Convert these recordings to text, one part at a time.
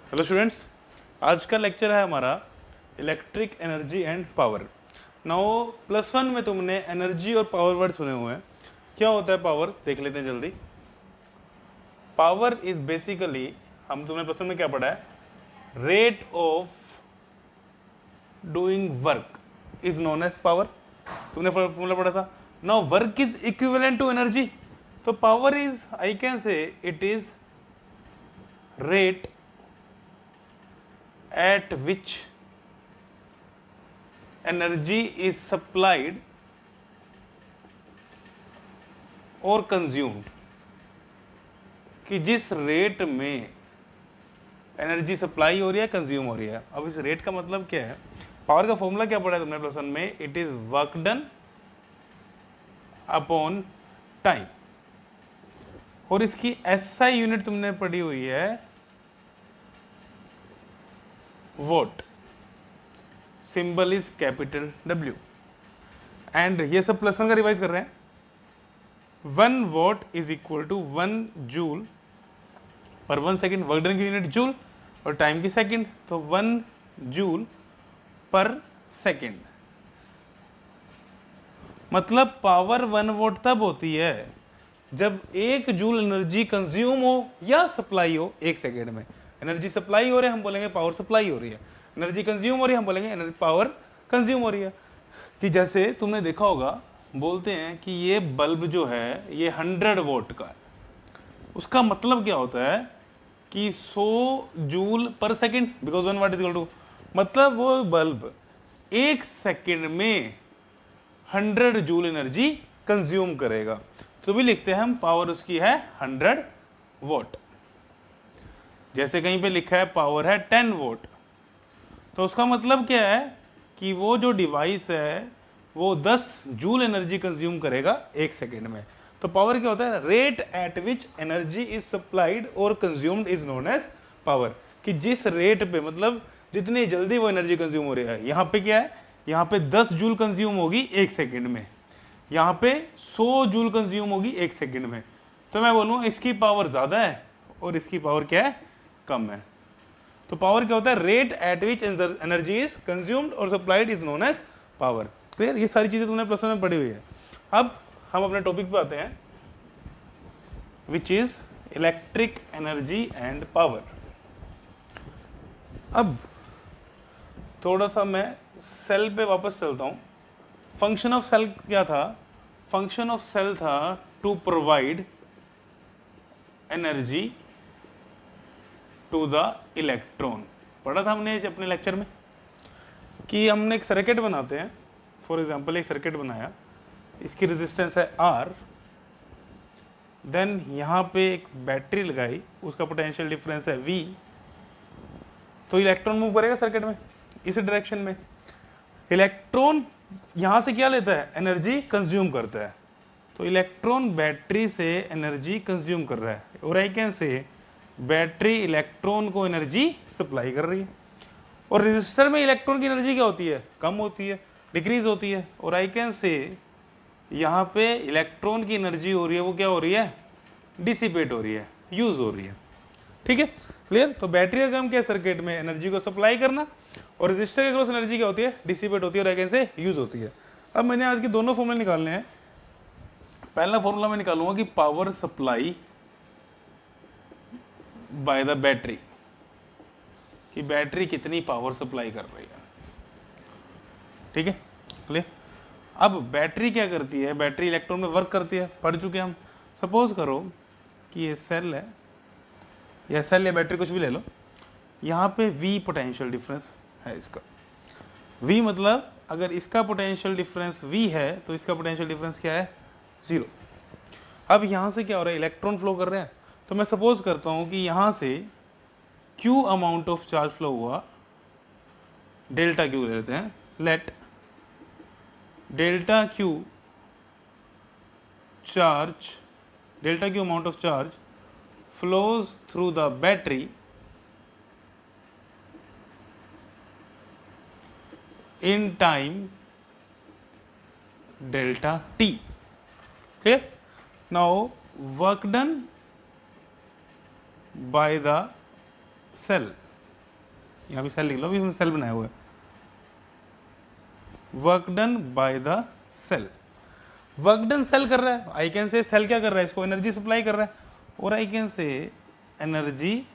Hello students, आज का lecture है हमारा electric energy and power. Now +1 में तुमने एनर्जी और पावर वर्ड सुने हुए हैं। क्या होता है पावर, देख लेते हैं जल्दी। पावर इज बेसिकली, तुमने +1 में क्या पढ़ा है, rate of doing work is known as power. तुमने फॉर्मूला पढ़ा था। Now work is equivalent to energy, तो power is, I can say it is rate at which energy is supplied or consumed, कि जिस रेट में energy supply हो रही है, कंज्यूम हो रही है। अब इस रेट का मतलब क्या है, पावर का फॉर्मूला क्या पढ़ा है तुमने +1 में, it is work done upon time, और इसकी SI यूनिट तुमने पढ़ी हुई है watt, symbol is capital W। And ये सब +1 का रिवाइज कर रहे हैं। 1 watt is equal to 1 joule per 1 second, work done की यूनिट जूल और टाइम की सेकेंड, तो 1 जूल पर सेकेंड। मतलब पावर 1 वॉट तब होती है जब 1 जूल एनर्जी कंज्यूम हो या सप्लाई हो 1 सेकेंड में। एनर्जी सप्लाई हो रही है, हम बोलेंगे पावर सप्लाई हो रही है। एनर्जी कंज्यूम हो रही है, हम बोलेंगे एनर्जी पावर कंज्यूम हो रही है। कि जैसे तुमने देखा होगा, बोलते हैं कि ये बल्ब जो है ये 100 वोल्ट का है। उसका मतलब क्या होता है कि 100 joule per second, because 1 watt is equal to, मतलब वो बल्ब 1 सेकेंड में 100 जूल एनर्जी कंज्यूम करेगा। तो भी लिखते हैं हम पावर उसकी है 100 वोट। जैसे कहीं पे लिखा है पावर है 10 वोट, तो उसका मतलब क्या है कि वो जो डिवाइस है वो 10 जूल एनर्जी कंज्यूम करेगा 1 सेकेंड में। तो पावर क्या होता है, rate at which energy is supplied और consumed is known as power. कि जिस रेट पे, मतलब जितनी जल्दी वो एनर्जी कंज्यूम हो रही है। यहाँ पे क्या है, यहाँ पे 10 जूल कंज्यूम होगी 1 सेकेंड में, यहाँ पे 100 जूल कंज्यूम होगी 1 सेकेंड में। तो मैं बोलूँ इसकी पावर ज़्यादा है और इसकी पावर क्या है, कम है। तो पावर क्या होता है, rate at which energy is consumed और supplied is known as power. Clear, ये सारी चीजें तुमने +1 में पढ़ी हुई है। अब हम अपने टॉपिक पे आते हैं, which is electric energy and power. अब थोड़ा सा मैं सेल पे वापस चलता हूं। फंक्शन ऑफ सेल क्या था, फंक्शन ऑफ सेल था to provide energy to the electron. पढ़ा था हमने अपने लेक्चर में कि हमने एक सर्किट बनाते हैं। फॉर एग्जांपल एक सर्किट बनाया, इसकी रेजिस्टेंस है R, देन यहाँ पे एक बैटरी लगाई, उसका पोटेंशियल डिफरेंस है V। तो इलेक्ट्रॉन मूव करेगा सर्किट में इस डायरेक्शन में। इलेक्ट्रॉन यहाँ से क्या लेता है, एनर्जी कंज्यूम करता है। तो इलेक्ट्रॉन बैटरी से एनर्जी कंज्यूम कर रहा है, और I can say battery electron को एनर्जी सप्लाई कर रही है। और रेजिस्टर में इलेक्ट्रॉन की एनर्जी क्या होती है, कम होती है, डिक्रीज होती है। और आई कैन से यहाँ पे इलेक्ट्रॉन की एनर्जी हो रही है, वो क्या हो रही है, डिसिपेट हो रही है, यूज हो रही है। ठीक है, क्लियर। तो बैटरी का काम क्या है, सर्किट में एनर्जी को सप्लाई करना, और रेजिस्टर के क्रॉस एनर्जी क्या होती है, डिसिपेट होती है, और आई कैन से यूज होती है। अब मैंने आज के दोनों फॉर्मूले निकालने हैं। पहला फॉर्मूला मैं निकालूंगा कि power supply by the battery, कि बैटरी कितनी पावर सप्लाई कर रही है। ठीक है, क्लियर। अब बैटरी क्या करती है, बैटरी इलेक्ट्रॉन में वर्क करती है, पढ़ चुके हम। सपोज करो कि ये सेल है, या सेल या बैटरी कुछ भी ले लो, यहाँ पे V पोटेंशियल डिफरेंस है इसका। V मतलब अगर इसका पोटेंशियल डिफरेंस V है तो इसका पोटेंशियल डिफरेंस क्या है, 0। अब यहाँ से क्या हो रहा है, इलेक्ट्रॉन फ्लो कर रहे हैं। तो मैं सपोज करता हूँ कि यहाँ से Q amount of charge flow हुआ, डेल्टा Q ले लेते हैं, late delta Q charge, delta Q amount of charge flows through the battery in time delta t. Clear? Now work done by the cell यहाँ भी cell लिख लो, अभी हमने cell बनाया हुआ है। Work done by the cell, work done cell कर रहा है, आई कैन से सेल क्या कर रहा है, इसको एनर्जी सप्लाई कर रहा है, और I can say energy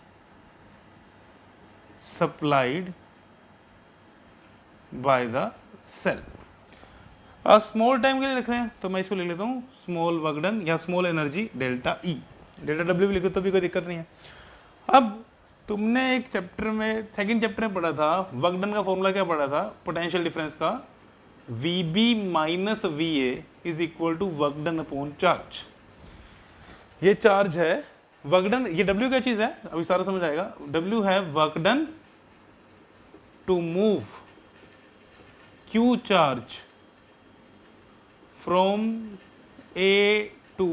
supplied by the cell. अब स्मॉल टाइम के लिए लिख रहे हैं तो मैं इसको लिख लेता हूँ स्मॉल वर्क डन या small energy delta E, delta W भी लिखो तो भी कोई दिक्कत नहीं है। अब तुमने एक चैप्टर में, सेकंड चैप्टर में पढ़ा था, वर्क डन का फॉर्मूला क्या पढ़ा था पोटेंशियल डिफरेंस का, VB minus VA is equal to work done upon charge. ये चार्ज है, वर्क डन, ये W क्या चीज है अभी सारा समझ आएगा। W है work done to move Q charge from A to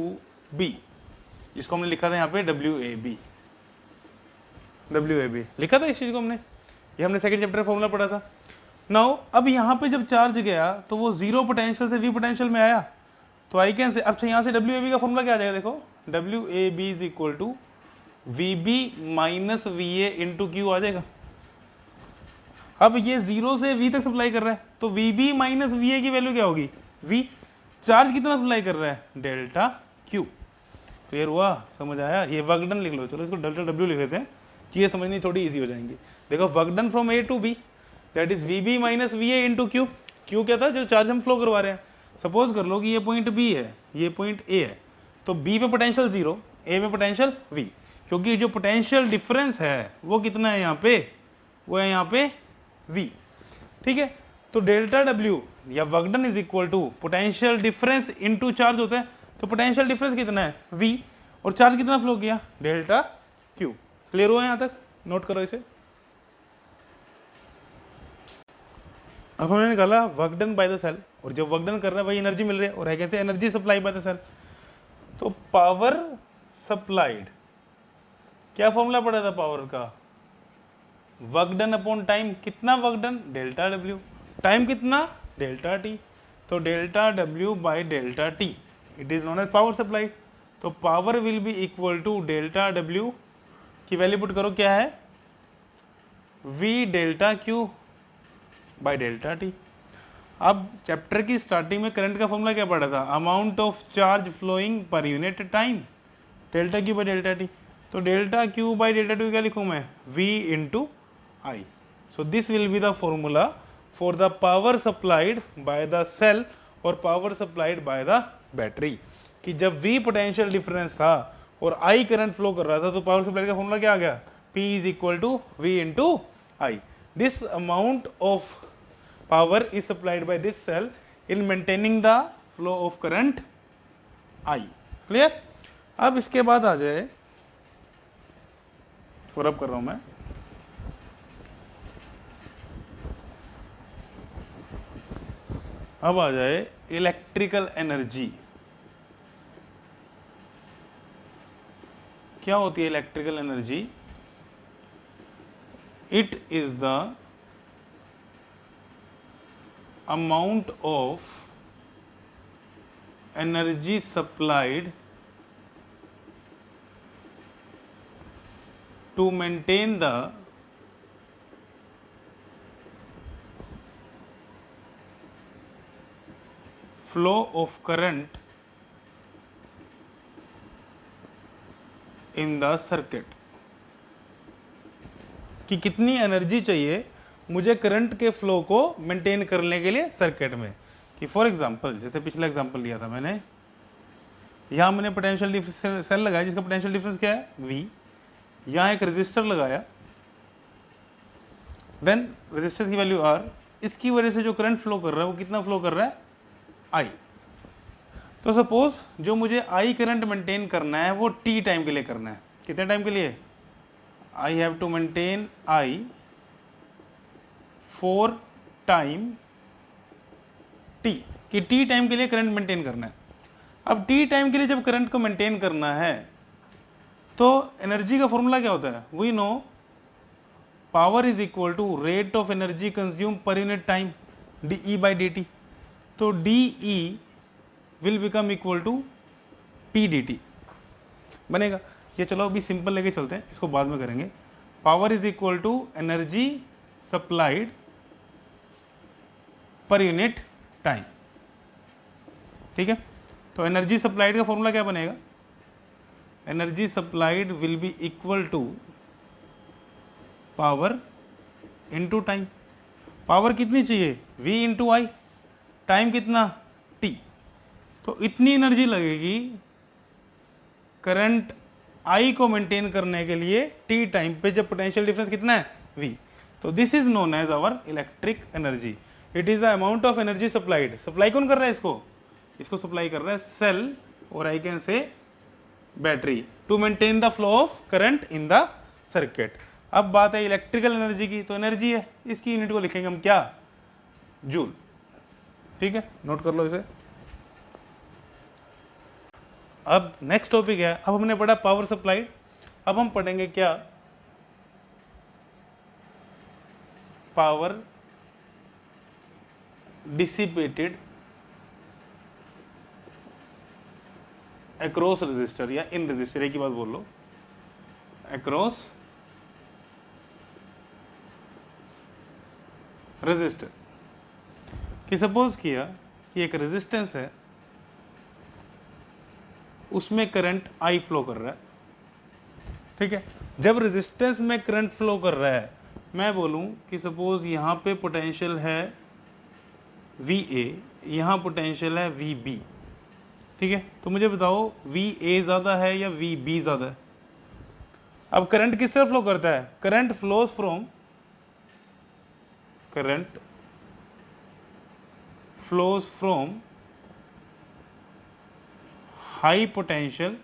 B, जिसको हमने लिखा था यहाँ पे WAB, WAB लिखा था इस चीज को हमने, ये हमने सेकंड चैप्टर फॉर्मूला पढ़ा था। नाउ अब यहाँ पे जब चार्ज गया तो वो जीरो पोटेंशियल से V पोटेंशियल में आया, तो आई कैन से, अब यहाँ से WAB का फॉर्मूला क्या आ जाएगा, देखो WAB is equal to VB minus VA into Q आ जाएगा। अब ये जीरो से V तक सप्लाई कर रहा है, तो VB माइनस VA की वैल्यू क्या होगी, V। चार्ज कितना सप्लाई कर रहा है, डेल्टा Q। क्लियर हुआ, समझ आया। ये वर्क डन लिख लो, चलो इसको डेल्टा W लिख लेते हैं, चीजें समझनी थोड़ी इजी हो जाएंगी। देखो work done from A to B that is VB minus VA into Q। Q क्या था, जो चार्ज हम फ्लो करवा रहे हैं। सपोज कर लो कि ये पॉइंट B है, ये पॉइंट A है, तो B पे पोटेंशियल 0, A में पोटेंशियल V, क्योंकि जो पोटेंशियल डिफरेंस है वो कितना है यहाँ पे, वो है यहाँ पे V। ठीक है, तो डेल्टा W या work done is equal to potential difference into charge होता है, तो पोटेंशियल डिफरेंस कितना है V, और चार्ज कितना फ्लो किया, डेल्टा Q। क्लियर हुआ यहाँ तक, नोट करो इसे। अब हमने निकाला work done by the cell, और जो वर्क डन कर रहा है वही एनर्जी मिल रही है, और है कैसे energy supply by the cell. तो पावर सप्लाइड, क्या फॉर्मूला पड़ा था पावर का, वर्क डन अपॉन टाइम, कितना work done, delta W, time कितना, डेल्टा T, तो delta W by delta T it is known as power supplied. तो power will be equal to delta W की value put करो, क्या है, V डेल्टा Q by delta T। अब chapter की स्टार्टिंग में करंट का फॉर्मूला क्या पढ़ा था, amount of charge flowing per unit time, delta Q by delta T। तो delta Q by delta T क्या लिखूँ मैं, V into I। So this will be the formula for the power supplied by the cell और power supplied by the battery, कि जब V potential difference था और I current flow कर रहा था, तो पावर सप्लाई का फॉर्मूला क्या आ गया, P is equal to V into I। This amount of power is supplied by this cell in maintaining the flow of current I। Clear. अब इसके बाद आ जाए, थोड़ा रब कर रहा हूं मैं, अब आ जाए इलेक्ट्रिकल एनर्जी। क्या होती है electrical energy, it is the amount of energy supplied to maintain the flow of current in the circuit। कि कितनी एनर्जी चाहिए मुझे करंट के फ्लो को मेंटेन करने के लिए सर्किट में। कि फॉर एग्जांपल, जैसे पिछला एग्जांपल लिया था मैंने, यहाँ मैंने पोटेंशियल सेल लगाया जिसका पोटेंशियल डिफरेंस क्या है, V। यहाँ एक रेजिस्टर लगाया, देन रेजिस्टेंस की वैल्यू R, इसकी वजह से जो करंट फ्लो कर रहा है वो कितना फ्लो कर रहा है, I। तो सपोज जो मुझे I करंट मेंटेन करना है वो T टाइम के लिए करना है, कितने टाइम के लिए, I have to maintain I for time T, कि T टाइम के लिए करंट मेंटेन करना है। अब T टाइम के लिए जब करंट को मेंटेन करना है तो एनर्जी का फॉर्मूला क्या होता है, we know power is equal to rate of energy consume per unit time, DE by DT। तो DE will become equal to PDT बनेगा। ये चलो अभी सिंपल लेके चलते हैं, इसको बाद में करेंगे। Power is equal to energy supplied per unit time. ठीक है, तो एनर्जी सप्लाइड का फॉर्मूला क्या बनेगा? Energy supplied will be equal to power into time. Power कितनी चाहिए? V into I. टाइम कितना? T। तो इतनी एनर्जी लगेगी करंट I को मेंटेन करने के लिए T टाइम पे, जब पोटेंशियल डिफरेंस कितना है? V। तो this is known as our electric energy. It is the amount of energy supplied. Supply कौन कर रहा है इसको? इसको सप्लाई कर रहा है सेल, और I can say battery, to maintain the flow of current in the circuit. अब बात है इलेक्ट्रिकल एनर्जी की, तो एनर्जी है, इसकी यूनिट को लिखेंगे हम क्या? जूल। ठीक है, नोट कर लो इसे। अब नेक्स्ट टॉपिक है, अब हमने पढ़ा पावर सप्लाई, अब हम पढ़ेंगे क्या? पावर डिसिपेटेड अक्रॉस रेजिस्टर या इन रेजिस्टर, एक ही बात बोल लो, अक्रॉस रेजिस्टर। कि सपोज किया कि एक रेजिस्टेंस है, उसमें करंट आई फ्लो कर रहा है। ठीक है, जब रेजिस्टेंस में करंट फ्लो कर रहा है, मैं बोलूं कि सपोज यहां पे पोटेंशियल है VA, यहां पोटेंशियल है VB। ठीक है, तो मुझे बताओ VA ज़्यादा है या VB ज़्यादा है? अब करंट किस तरफ फ्लो करता है? Current flows from high potential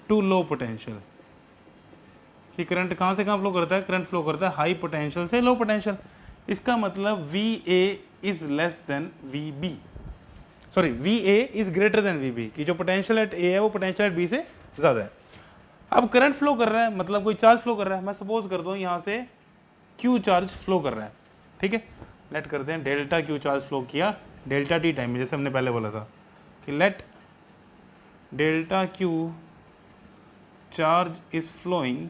to low potential. कि करंट कहाँ से कहाँ फ्लो करता है? करंट फ्लो करता है हाई पोटेंशियल से लो पोटेंशियल। इसका मतलब VA is less than VB, sorry VA is greater than VB, कि जो पोटेंशियल एट A है वो पोटेंशियल एट B से ज़्यादा है। अब करंट फ्लो कर रहा है, मतलब कोई चार्ज फ्लो कर रहा है। मैं सपोज कर दूँ यहाँ से Q चार्ज फ्लो कर रहा है। ठीक है, लेट करते हैं डेल्टा Q चार्ज फ्लो किया डेल्टा T टाइम में, जैसे हमने पहले बोला था कि let delta Q charge is flowing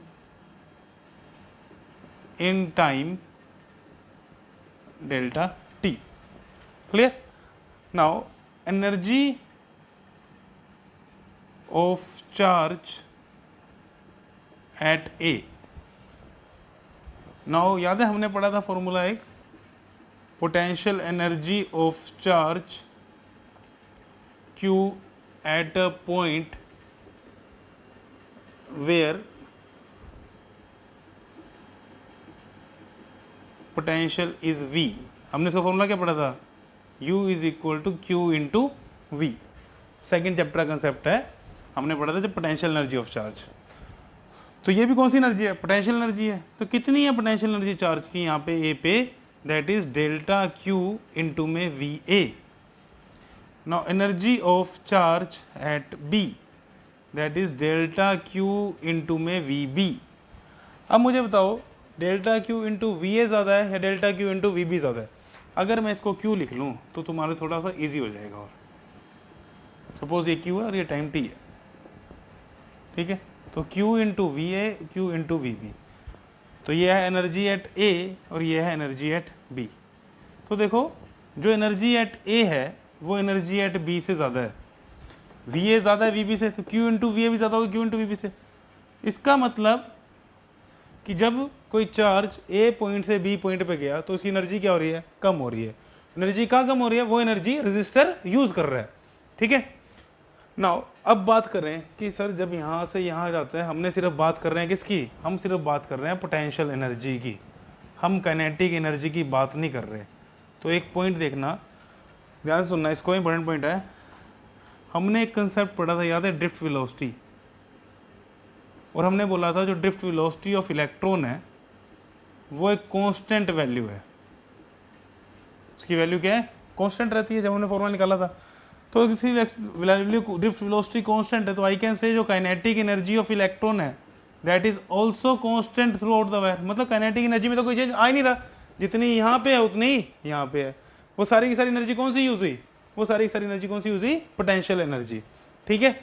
in time delta T। Clear? Now energy of charge at A। Now याद है हमने पढ़ा था फॉर्मूला एक, potential energy of charge Q at a point where potential is V। हमने इसका formula क्या पढ़ा था? U is equal to Q into V। Second chapter का कंसेप्ट है, हमने पढ़ा था जब पोटेंशियल एनर्जी ऑफ चार्ज। तो ये भी कौन सी एनर्जी है? पोटेंशियल एनर्जी है। तो कितनी है पोटेंशियल एनर्जी चार्ज की यहाँ पे A पे? That is delta Q into में VA। Now energy of charge eight B, that is delta Q into में VB। अब मुझे बताओ डेल्टा Q इंटू VA ज़्यादा है या डेल्टा Q इंटू VB ज़्यादा है? अगर मैं इसको Q लिख लूँ तो तुम्हारे थोड़ा सा ईजी हो जाएगा। और सपोज ये Q है और ये टाइम T है। ठीक है, तो Q into VA, Q into VB। तो ये है एनर्जी एट A और ये है एनर्जी एट B। तो देखो जो एनर्जी एट A है वो एनर्जी एट B से ज़्यादा है। VA ज़्यादा है VB से, तो Q इंटू VA भी ज़्यादा होगा Q इंटू VB से। इसका मतलब कि जब कोई चार्ज A पॉइंट से B पॉइंट पे गया तो उसकी एनर्जी क्या हो रही है? कम हो रही है। एनर्जी कहाँ कम हो रही है? वो एनर्जी रजिस्टर यूज़ कर रहा है। ठीक है, नाउ अब बात करें कि सर जब यहाँ से यहाँ जाता है, हमने सिर्फ बात कर रहे हैं किसकी? हम सिर्फ बात कर रहे हैं पोटेंशियल एनर्जी की, हम काइनेटिक एनर्जी की बात नहीं कर रहे। तो एक पॉइंट देखना, ध्यान से सुनना, इसको इंपॉर्टेंट पॉइंट है। हमने एक कंसेप्ट पढ़ा था, याद है, ड्रिफ्ट वेलोसिटी। और हमने बोला था जो ड्रिफ्ट वेलोसिटी ऑफ इलेक्ट्रॉन है वो एक कांस्टेंट वैल्यू है। उसकी वैल्यू क्या है? कांस्टेंट रहती है। जब हमने फॉर्मूला निकाला था तो इसी वैल्यू ड्रिफ्ट वेलोसिटी कांस्टेंट है, तो आई कैन से जो काइनेटिक एनर्जी ऑफ इलेक्ट्रॉन है that is also constant through out the wire. मतलब काइनेटिक एनर्जी में तो कोई चेंज आ ही नहीं रहा, जितनी यहाँ पे है उतनी ही यहाँ पे है। वो सारी की सारी एनर्जी कौन सी यूज हुई? वो सारी की सारी एनर्जी कौन सी यूज हुई? Potential energy. ठीक है,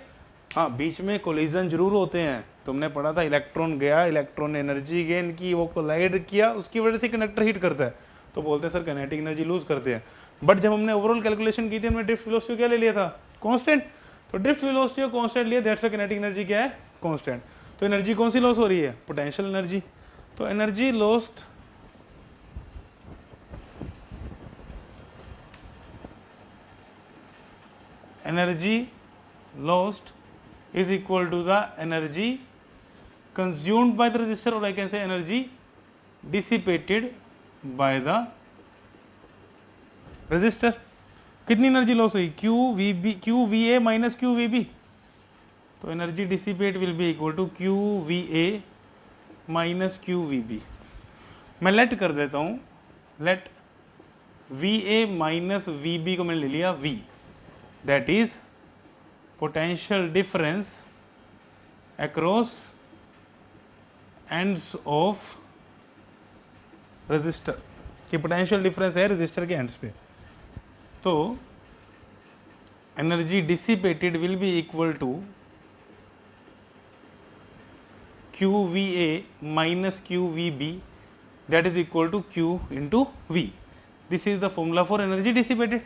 हाँ बीच में कोलिजन जरूर होते हैं, तुमने पढ़ा था इलेक्ट्रॉन गया, इलेक्ट्रॉन ने एनर्जी गेन की, वो कोलाइड किया, उसकी वजह से कंडक्टर हीट करता है, तो बोलते हैं सर काइनेटिक एनर्जी लूज करते हैं। बट जब हमने ओवरऑल कैलकुलेशन की थी हमने ड्रिफ्ट वेलोसिटी क्या ले लिया था, कांस्टेंट। तो ड्रिफ्ट वेलोसिटी को कांस्टेंट लिया, दैट्स व्हाई काइनेटिक एनर्जी क्या है, कांस्टेंट। तो एनर्जी कौन सी लॉस हो रही है, पोटेंशियल एनर्जी। तो energy lost is equal to the energy consumed by the resistor, or I can say energy dissipated by the resistor। कितनी एनर्जी लॉस हुई, QVA माइनस QVB। तो energy dissipate will be equal to QVA minus QVB। मैं let कर देता हूँ, late VA minus VB को मैंने ले लिया V, that is potential difference across ends of resistor, कि पोटेंशियल डिफरेंस है रेजिस्टर के एंड्स पे। तो energy dissipated will be equal to QVA minus QVB, that is equal to Q into V। This is the formula for energy dissipated.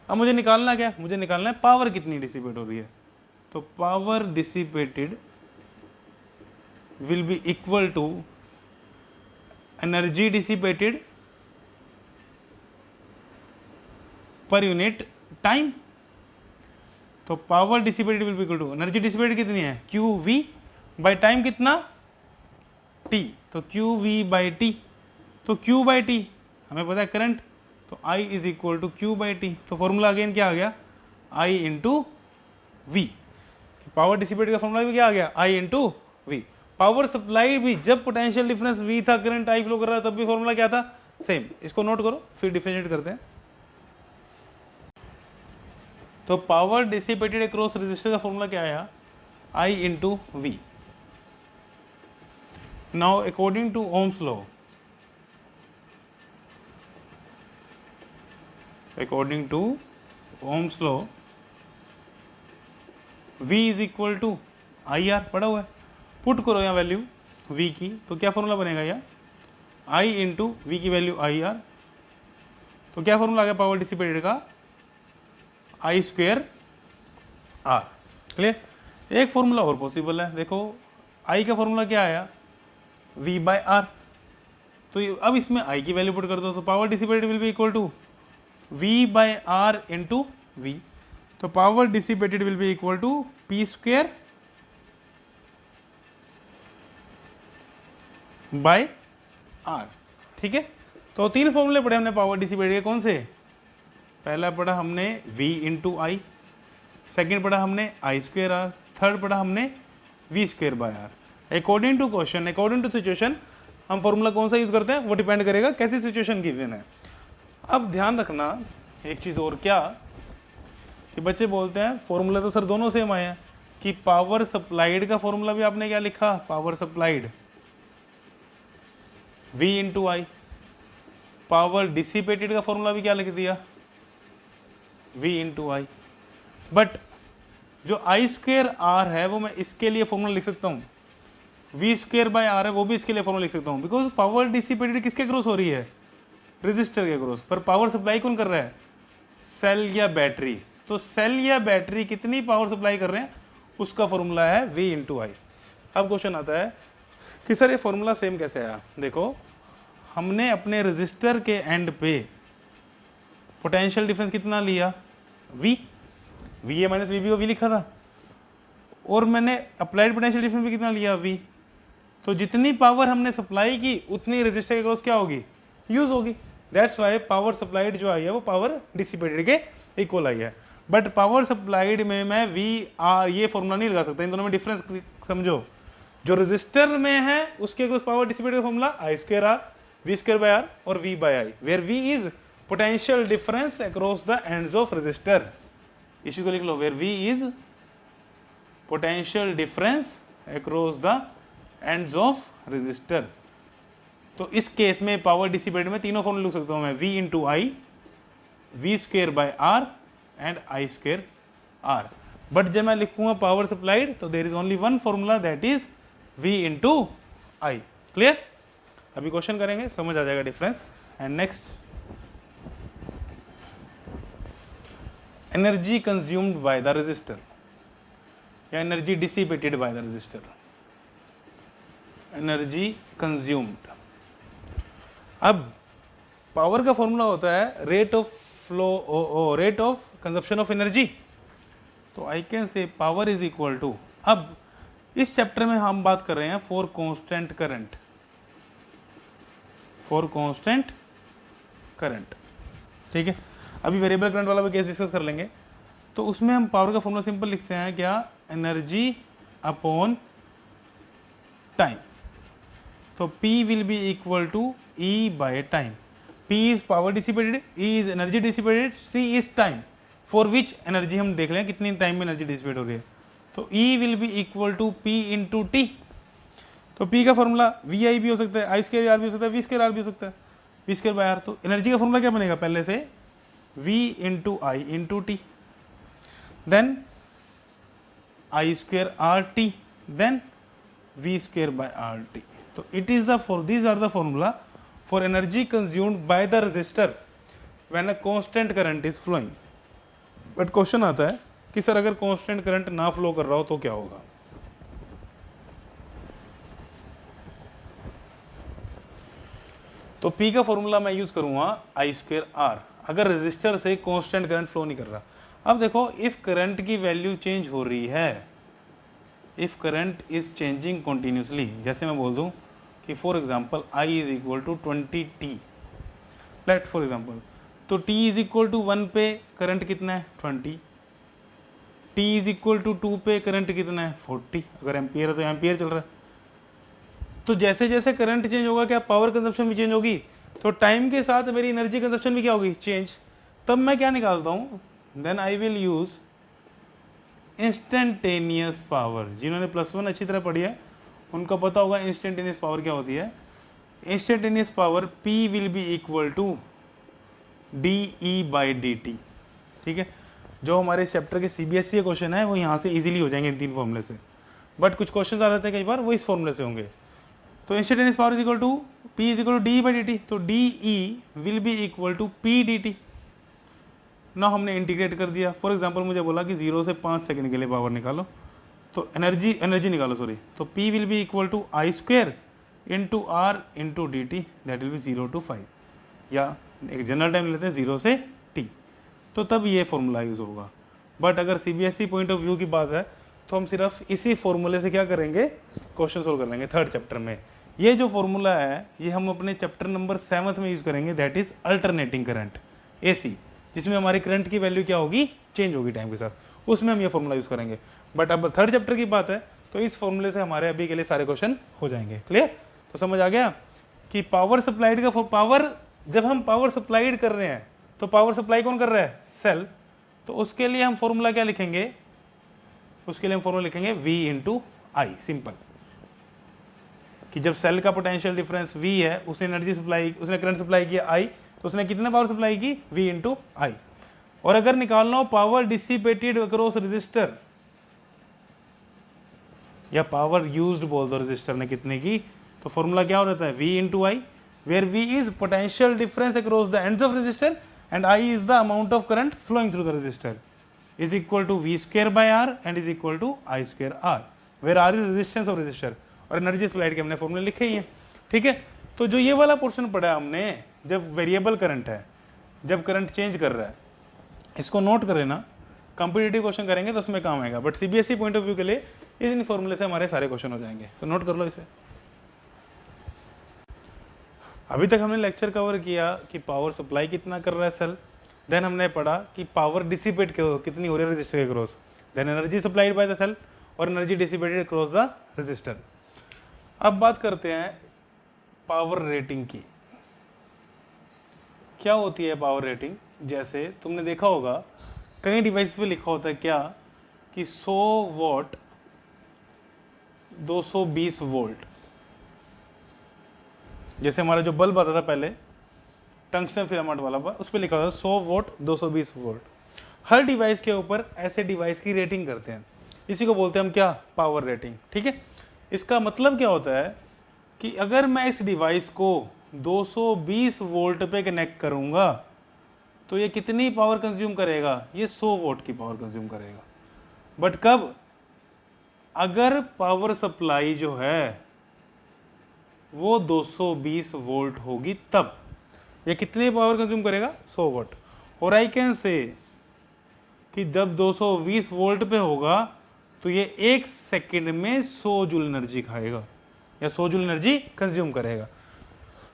अब मुझे निकालना क्या है, मुझे निकालना है पावर कितनी डिसिपेट हो रही है। तो power dissipated will be equal to energy dissipated per unit time. तो power dissipated will be equal to energy dissipated कितनी है, QV बाई टाइम कितना, T। तो QV बाई T, तो Q बाई T हमें पता है करंट, तो I is equal to Q by T। तो फॉर्मूला अगेन क्या आ गया, I into V। Power dissipate का फॉर्मूला भी क्या आ गया, I into V। Power supply भी जब पोटेंशियल डिफरेंस V था, करंट I फ्लो कर रहा था, तब भी फॉर्मूला क्या था, सेम। इसको नोट करो फिर डिफरेंशिएट करते हैं। तो पावर डिसिपेटेड अक्रॉस रेजिस्टर का फॉर्मूला क्या आया, I into V। Now according to Ohm's law, according to Ohm's law, V is equal to IR, पढ़ा हुआ है, पुट करो यहाँ वैल्यू V की, तो क्या फॉर्मूला बनेगा यहाँ, I इंटू V की वैल्यू IR। तो क्या फॉर्मूला आ गया पावर डिसिपेटेड का, I स्क्वेयर R। क्लियर। एक फॉर्मूला और पॉसिबल है, देखो I का फॉर्मूला क्या आया, V बाय R। तो अब इसमें I की वैल्यू पुट कर दो, तो power dissipated will be equal to V by R into V। तो power dissipated will be equal to P square by R। ठीक है। तो तीन फॉर्मूले पढ़े हमने पावर डिसिपेटेड के, कौन से, पहला पढ़ा हमने V इंटू आई, सेकेंड पढ़ा हमने I स्क्वेयर R, थर्ड पढ़ा हमने V square by R। According to question, according to situation हम फॉर्मूला कौन सा यूज करते हैं, वो डिपेंड करेगा कैसी सिचुएशन गिवन है। अब ध्यान रखना एक चीज़ और, क्या कि बच्चे बोलते हैं फॉर्मूला तो सर दोनों सेम आए हैं, कि पावर सप्लाइड का फॉर्मूला भी आपने क्या लिखा, पावर सप्लाइड V इंटू आई, पावर डिसिपेटेड का फॉर्मूला भी क्या लिख दिया, V इंटू आई। बट जो I स्क्वेयर R है वो मैं इसके लिए फॉर्मूला लिख सकता हूँ, V स्क्वेयर बाय R है वो भी इसके लिए फॉर्मूला लिख सकता हूँ, बिकॉज पावर डिसिपेटेड किसके क्रॉस हो रही है, रेजिस्टर के क्रॉस। पर पावर सप्लाई कौन कर रहा है, सेल या बैटरी। तो सेल या बैटरी कितनी पावर सप्लाई कर रहे हैं, उसका फॉर्मूला है V इंटू आई। अब क्वेश्चन आता है कि सर ये फॉर्मूला सेम कैसे आया। देखो हमने अपने रेजिस्टर के एंड पे पोटेंशियल डिफरेंस कितना लिया, V, VA माइनस VB को V लिखा था, और मैंने अप्लाइड पोटेंशियल डिफरेंस भी कितना लिया, V। तो जितनी पावर हमने सप्लाई की उतनी रेजिस्टर के क्रॉस क्या होगी, यूज होगी। दैट्स वाई पावर सप्लाइड जो आई है वो पावर डिसिपेटेड के इक्वल आई है। बट पावर सप्लाइड में मैं ये फॉर्मूला नहीं लगा सकता, इन दोनों में डिफरेंस समझो। जो रेजिस्टर में है उसके क्रॉस पावर डिसिपेटेड का formula I square R, V square by R और V by I, where V is potential difference across the ends of resistor. इसी को लिख लो, where V is potential difference across the ends of resistor. तो इस case में power dissipated में तीनों फॉर्मूले लिख सकता हूं मैं, V into I, V square by R and I square R। But जब मैं लिखूंगा पावर सप्लाइड तो there is only one formula, that is V into I. Clear? अभी क्वेश्चन करेंगे, समझ आ जाएगा difference. And next, energy consumed by the resistor या energy dissipated by the resistor. Energy consumed, अब पावर का फॉर्मूला होता है rate of flow, rate of consumption of energy. तो आई can say power is equal to, अब इस chapter में हम बात कर रहे हैं for constant current, for constant current, ठीक है। अभी वेरिएबल करंट वाला भी केस डिस्कस कर लेंगे। तो उसमें हम पावर का फॉर्मूला सिंपल लिखते हैं क्या, एनर्जी अपॉन टाइम। तो P will be equal to E by time. P is power dissipated, E is energy dissipated, C is time, for which energy हम देख लें कितनी टाइम में एनर्जी डिसिपेट हो रही है। तो E will be equal to P into T. तो P का फॉर्मूला VI भी हो सकता है, आई स्क्वायर आर भी हो सकता है, वी स्क्वायर आर भी हो सकता है, वी स्क्वायर बाय आर। तो एनर्जी का फॉर्मूला क्या बनेगा पहले से, V into I into T, then I square R T, then V square by R T. तो it is the for these are the formula for energy consumed by the resistor when a constant current is flowing. But question आता है कि sir अगर constant current ना flow कर रहा हो तो क्या होगा। तो P का फॉर्मूला मैं यूज करूंगा आई स्क्वायर आर, अगर रेजिस्टर से कांस्टेंट करंट फ्लो नहीं कर रहा। अब देखो, इफ करंट की वैल्यू चेंज हो रही है, if current is changing continuously, जैसे मैं बोल दूं कि for example I is equal to 20t, let for example, तो t इज इक्वल टू 1 पे करंट कितना है 20, t इज इक्वल टू 2 पे करंट कितना है 40, अगर एम्पियर है तो एम्पियर चल रहा है। तो जैसे जैसे करंट चेंज होगा क्या पावर कंजप्शन भी चेंज होगी, तो टाइम के साथ मेरी एनर्जी कंजप्शन भी क्या होगी, चेंज। तब मैं क्या निकालता हूँ, then I will use instantaneous power. जिन्होंने +1 अच्छी तरह पढ़ी है उनको पता होगा इंस्टेंटेनियस पावर क्या होती है। Instantaneous power P will be equal to DE by dt, ठीक है। जो हमारे चैप्टर के CBSE के क्वेश्चन है वो यहाँ से इजीली हो जाएंगे इन 3 फॉर्मूले से, बट कुछ क्वेश्चन आ रहे थे कई बार वो इस फॉर्मूले से होंगे। तो instantaneous power is equal to P is equal to DE by dt, तो DE will be equal to P dt। ना हमने इंटीग्रेट कर दिया, फॉर एग्जांपल मुझे बोला कि 0 से 5 सेकंड के लिए पावर निकालो, तो एनर्जी निकालो सॉरी, तो P will be equal to I square into R into D T, that will be 0 to 5, या एक जनरल टाइम लेते हैं 0 से t, तो तब ये फॉर्मूला यूज़ होगा। बट अगर CBSE पॉइंट ऑफ व्यू की बात है तो हम सिर्फ इसी फॉर्मूले से क्या करेंगे, क्वेश्चन सोल्व कर लेंगे 3rd चैप्टर में। ये जो फॉर्मूला है ये हम अपने चैप्टर नंबर 7 में यूज़ करेंगे, that is alternating current AC, जिसमें हमारी करंट की वैल्यू क्या होगी, चेंज होगी टाइम के साथ, उसमें हम ये फॉर्मूला यूज़ करेंगे। बट अब 3rd चैप्टर की बात है तो इस फॉर्मूले से हमारे अभी के लिए सारे क्वेश्चन हो जाएंगे। क्लियर? तो समझ आ गया कि पावर सप्लाइड का पावर, जब हम पावर सप्लाइड कर रहे हैं तो पावर सप्लाई कौन कर रहा है, सेल। तो उसके लिए हम फॉर्मूला क्या लिखेंगे, उसके लिए हम फॉर्मूला लिखेंगे V इंटू आई, सिंपल, कि जब सेल का पोटेंशियल डिफरेंस V है, उसने एनर्जी सप्लाई, उसने करंट सप्लाई किया I, तो उसने कितने पावर सप्लाई की, V इंटू आई। और अगर निकालना हो पावर डिसिपेटेड अक्रॉस रजिस्टर, या पावर यूज्ड बोल दो रजिस्टर ने कितने की, तो फॉर्मूला क्या हो रहता है, V into I, where V is potential difference across the ends of resistor and I is the amount of current flowing through the resistor, is equal to V square by R and is equal to I square R, where R is resistance of resistor. और energy supplied के हमने फॉर्मूले लिखे ही हैं, ठीक है। तो जो ये वाला पोर्शन पढ़ा है हमने, जब वेरिएबल करंट है, जब करंट चेंज कर रहा है, इसको नोट कर लेना, कॉम्पिटिटिव क्वेश्चन करेंगे तो उसमें काम आएगा। But CBSE point of view के लिए इन फॉर्मूले से हमारे सारे क्वेश्चन हो जाएंगे, तो नोट कर लो इसे। अभी तक हमने लेक्चर कवर किया कि पावर सप्लाई कितना कर रहा है सेल, देन हमने पढ़ा कि पावर डिसिपेट कितनी हो रही है रजिस्टर के cross, then energy supplied by the cell और energy dissipated cross the resistor. अब बात करते हैं पावर रेटिंग की। क्या होती है पावर रेटिंग, जैसे तुमने देखा होगा कई डिवाइस पे लिखा होता है क्या, कि 100 वॉट 220 वोल्ट, जैसे हमारा जो बल्ब आता था पहले टंगस्टन फिलामेंट वाला, उस पर लिखा होता था 100 वोट 220 वोल्ट। हर डिवाइस के ऊपर ऐसे डिवाइस की रेटिंग करते हैं, इसी को बोलते हैं हम क्या, पावर रेटिंग, ठीक है। इसका मतलब क्या होता है कि अगर मैं इस डिवाइस को 220 वोल्ट पे कनेक्ट करूंगा तो ये कितनी पावर कंज्यूम करेगा, ये 100 वोल्ट की पावर कंज्यूम करेगा। बट कब, अगर पावर सप्लाई जो है वो 220 वोल्ट होगी तब ये कितनी पावर कंज्यूम करेगा, 100 वोल्ट। और आई कैन से कि जब 220 वोल्ट पे होगा तो ये 1 सेकंड में 100 जूल एनर्जी खाएगा या 100 जूल एनर्जी कंज्यूम करेगा।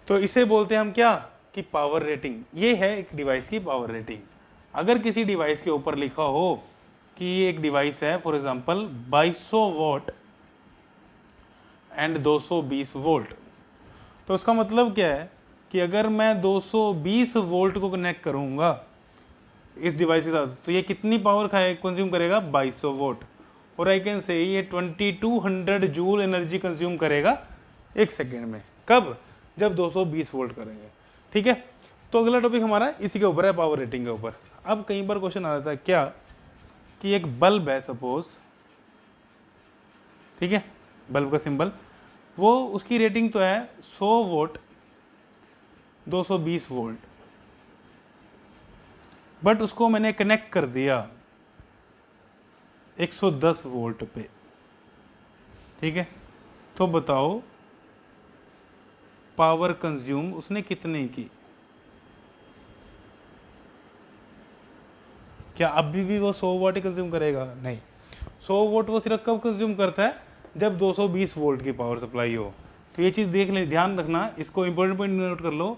तो इसे बोलते हैं हम क्या, कि पावर रेटिंग। ये है एक डिवाइस की पावर रेटिंग। अगर किसी डिवाइस के ऊपर लिखा हो कि ये एक डिवाइस है for example 2200 what and 220 volt, तो उसका मतलब क्या है कि अगर मैं 220 वोल्ट को कनेक्ट करूंगा इस डिवाइस के साथ तो ये कितनी पावर कंज्यूम करेगा, 2200 वोल्ट। और आई कैन से ये 2200 जूल एनर्जी कंज्यूम करेगा 1 सेकेंड में। कब, जब 220 वोल्ट करेंगे। ठीक है, तो अगला टॉपिक हमारा इसी के ऊपर है, पावर रेटिंग के ऊपर। अब कई बार क्वेश्चन आ जाता है क्या, कि एक बल्ब है सपोज, ठीक है, बल्ब का सिंबल, वो उसकी रेटिंग तो है 100 वोल्ट 220 वोल्ट, बट उसको मैंने कनेक्ट कर दिया 110 वोल्ट पे। ठीक है, तो बताओ पावर कंज्यूम उसने कितने की। क्या अभी भी वो 100 वोल्ट ही कंज्यूम करेगा, नहीं। 100 वोल्ट वो सिर्फ कब कंज्यूम करता है, जब 220 वोल्ट की पावर सप्लाई हो। तो ये चीज़ देख ले, ध्यान रखना, इसको इंपॉर्टेंट पॉइंट नोट कर लो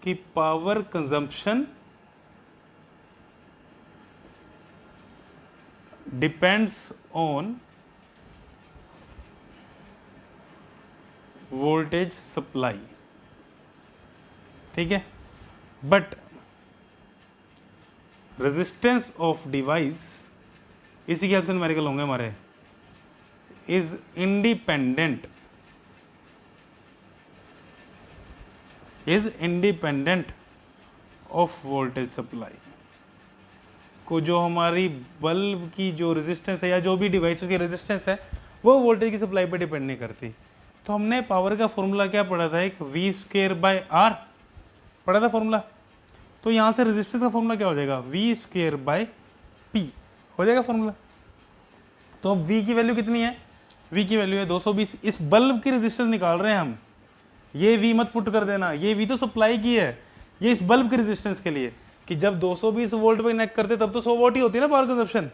कि power consumption depends on voltage supply. ठीक है, बट रेजिस्टेंस ऑफ डिवाइस, इसी के आंसर न्यूमेरिकल होंगे हमारे, is independent of voltage supply. को जो हमारी बल्ब की जो रेजिस्टेंस है या जो भी डिवाइस की रेजिस्टेंस है वो वोल्टेज की सप्लाई पर डिपेंड नहीं करती। तो हमने पावर का फॉर्मूला क्या पढ़ा था, एक V²/R पढ़ा था फॉर्मूला। तो यहाँ से रेजिस्टेंस का फॉर्मूला क्या हो जाएगा, V²/P हो जाएगा फॉर्मूला। तो अब V की वैल्यू कितनी है, V की वैल्यू है 220। इस बल्ब की रेजिस्टेंस निकाल रहे हैं हम, ये V मत पुट कर देना, ये V तो सप्लाई की है, ये इस बल्ब की रेजिस्टेंस के लिए कि जब 220 वोल्ट पे कनेक्ट करते तब तो 100 वोल्ट ही होती है ना पावर कंजप्शन।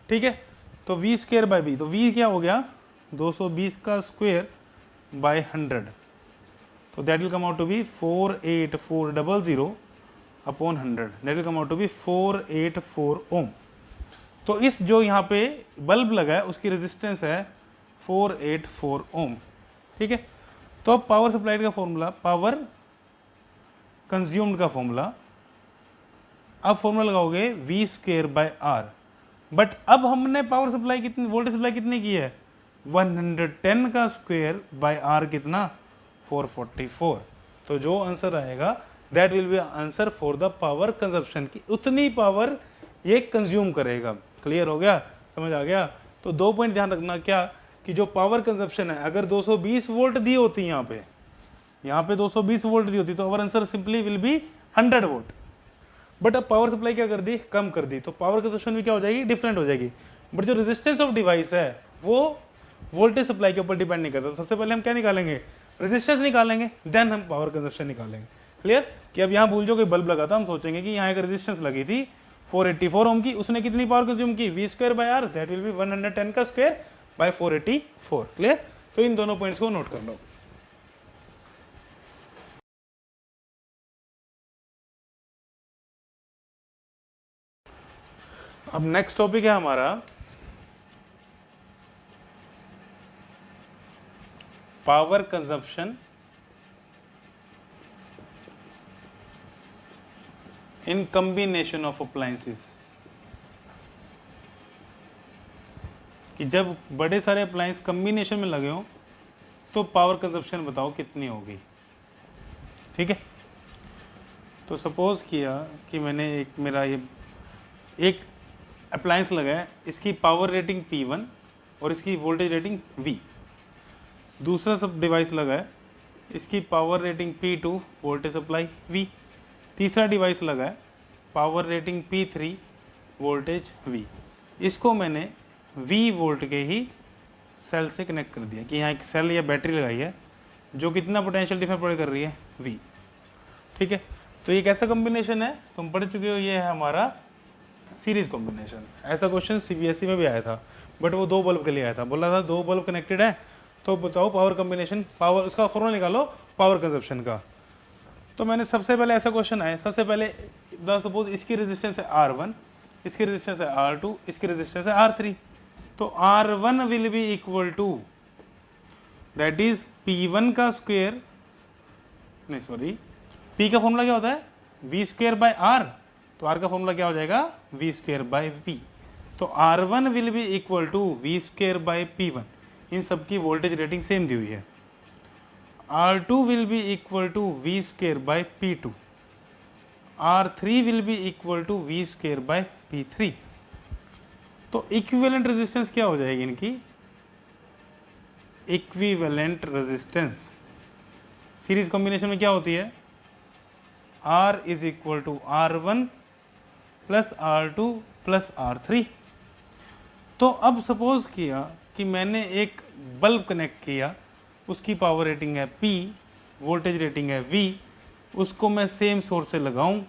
ठीक है, तो V²/B, तो V क्या हो गया 220 का स्क्वायर बाय 100, तो that will come out to be 48400 upon 100, that will come out to be 484 ohm. तो इस जो यहाँ पे बल्ब लगा है उसकी रेजिस्टेंस है 484 ओम। ठीक है, तो अब पावर सप्लाइड का फॉर्मूला, पावर कंज्यूम्ड का फॉर्मूला, अब फॉर्मूला लगाओगे V²/R। बट अब हमने पावर सप्लाई कितनी, वोल्टेज सप्लाई कितनी की है, 110 का स्क्वायर बाय R कितना, 444। तो जो आंसर आएगा that will B answer for the power consumption, की उतनी पावर ये कंज्यूम करेगा। क्लियर हो गया, समझ आ गया। तो 2 पॉइंट ध्यान रखना, क्या कि जो पावर कंजप्शन है, अगर 220 वोल्ट दी होती यहाँ पे 220 वोल्ट दी होती तो our answer simply will be 100 volt. But अब पावर सप्लाई क्या कर दी, कम कर दी, तो पावर कंजप्शन भी क्या हो जाएगी, डिफरेंट हो जाएगी। बट जो रेजिस्टेंस ऑफ डिवाइस है वो वोल्टेज सप्लाई के ऊपर डिपेंड नहीं करता। तो सबसे पहले हम क्या निकालेंगे, रेजिस्टेंस निकालेंगे, देन हम पावर कंजप्शन निकालेंगे। क्लियर, कि अब यहाँ भूल जो कोई बल्ब लगा था, हम सोचेंगे कि यहाँ एक रेजिस्टेंस लगी थी 484 ओम की, उसने कितनी पावर कंज्यूम की, V²/R, दैट विल बी 110 का स्क्वायर बाय 484। क्लियर, तो इन दोनों पॉइंट्स को नोट कर लो। अब नेक्स्ट टॉपिक है हमारा power consumption in combination of appliances. कि जब बड़े सारे अप्लायंस कॉम्बिनेशन में लगे हो तो पावर कंजप्शन बताओ कितनी होगी। ठीक है, तो सपोज किया कि मैंने मेरा ये एक अप्लायंस लगा है, इसकी पावर रेटिंग P1 और इसकी वोल्टेज रेटिंग V। दूसरा सब डिवाइस लगा है, इसकी power rating P2 voltage supply V। तीसरा डिवाइस लगा है, power rating P3 voltage V। इसको मैंने V वोल्ट के ही सेल से कनेक्ट कर दिया कि यहाँ एक सेल या बैटरी लगाई है जो कितना पोटेंशियल डिफरेंस प्रोवाइड कर रही है V। ठीक है, तो ये कैसा कॉम्बिनेशन है, तुम पढ़ चुके हो, ये है हमारा सीरीज कॉम्बिनेशन। ऐसा क्वेश्चन CBSE में भी आया था, बट वो 2 बल्ब के लिए आया था। बोला था 2 बल्ब कनेक्टेड है तो बताओ पावर कॉम्बिनेशन, पावर उसका फॉर्मूला निकालो पावर कंजप्शन का। तो मैंने सबसे पहले ऐसा क्वेश्चन आया, सबसे पहले सपोज इसकी रेजिस्टेंस है R1, इसकी रेजिस्टेंस है R2, इसकी रेजिस्टेंस है R3। तो R1 will be equal to that is P1 का स्क्वायर, नहीं सॉरी, P का फॉर्मूला क्या होता है V स्क्वायर बाय R, तो R का फॉर्मूला क्या हो जाएगा V स्क्वायर बाय P। तो R1 will be equal to V square by P1। इन सब की वोल्टेज रेटिंग सेम दी हुई है। R2 will be equal to V square by P2। R3 will be equal to V square by P3। तो equivalent resistance क्या हो जाएगी इनकी, इक्विवेलेंट रेजिस्टेंस सीरीज कॉम्बिनेशन में क्या होती है, R is equal to R1 plus R2 plus R3। तो अब सपोज किया कि मैंने एक बल्ब कनेक्ट किया, उसकी पावर रेटिंग है P, वोल्टेज रेटिंग है V, उसको मैं सेम सोर्स से लगाऊं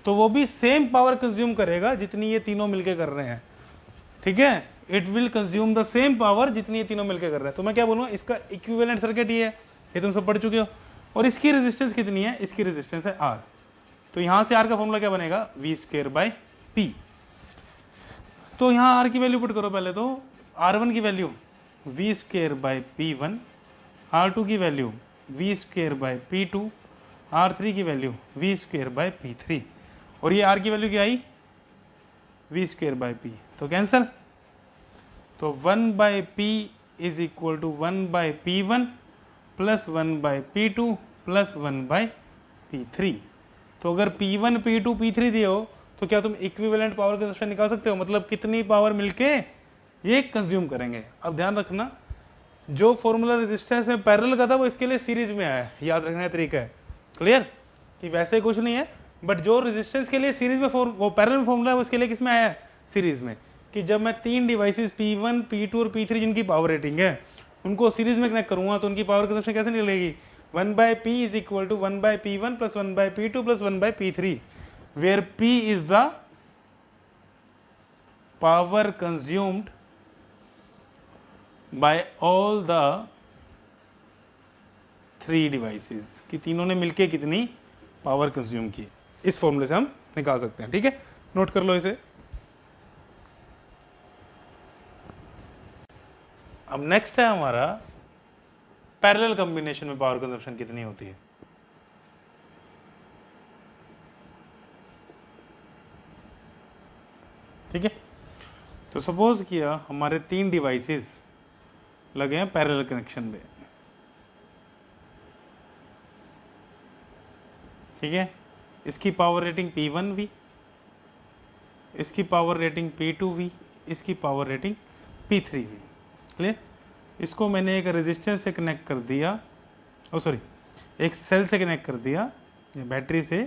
तो वो भी सेम पावर कंज्यूम करेगा जितनी ये तीनों मिलके कर रहे हैं। ठीक है, it will consume the same power जितनी ये तीनों मिलके कर रहे हैं। तो मैं क्या बोलूँगा, इसका इक्विवेलेंट सर्किट ये है, ये तुम सब पढ़ चुके हो। और इसकी रेजिस्टेंस कितनी है, इसकी रेजिस्टेंस है R। तो यहाँ से R का फॉर्मूला क्या बनेगा, V स्क्वायर बाय P। तो यहाँ R की वैल्यू पुट करो पहले, तो R1 की value V square by P1, R2 की value V square by P2, R3 की value V square by P3, और ये R की वैल्यू क्या आई, V स्क्वायर बाय P। तो कैंसल, तो 1 by P is equal to 1 by P1 plus 1 by P2 plus 1 by P3। तो अगर P1, P2, P3 दिए हो तो क्या तुम इक्विवेलेंट पावर कंजप्शन निकाल सकते हो, मतलब कितनी पावर मिलके ये कंज्यूम करेंगे। अब ध्यान रखना, जो फॉर्मूला रेजिस्टेंस में पैरेलल का था वो इसके लिए सीरीज में आया है, याद रखने का तरीका है। क्लियर, कि वैसे कुछ नहीं है, बट जो रेजिस्टेंस के लिए सीरीज में वो पैरेलल फॉर्मूला है वो इसके लिए किस में आया है, सीरीज में। कि जब मैं 3 डिवाइसेस P1, P2 और P3 जिनकी पावर रेटिंग है उनको सीरीज में कनेक्ट करूंगा तो उनकी पावर कंजप्शन कैसे निकलेगी, 1 by P is equal to 1 by P1 plus 1 by P2 plus 1 by P3, where P is the power consumed by all the 3 devices, कि तीनों ने मिलके कितनी पावर कंज्यूम की। इस फॉर्मूले से हम निकाल सकते हैं। ठीक है, नोट कर लो इसे। अब नेक्स्ट है हमारा पैरेलल कॉम्बिनेशन में पावर कंजप्शन कितनी होती है। ठीक है, तो सपोज किया हमारे 3 डिवाइसेस लगे हैं पैरेलल कनेक्शन में। ठीक है, इसकी पावर रेटिंग P1V, इसकी पावर रेटिंग P2V, इसकी पावर रेटिंग P3V। क्लियर, इसको मैंने एक रेजिस्टेंस से कनेक्ट कर दिया, एक सेल से कनेक्ट कर दिया या बैटरी से,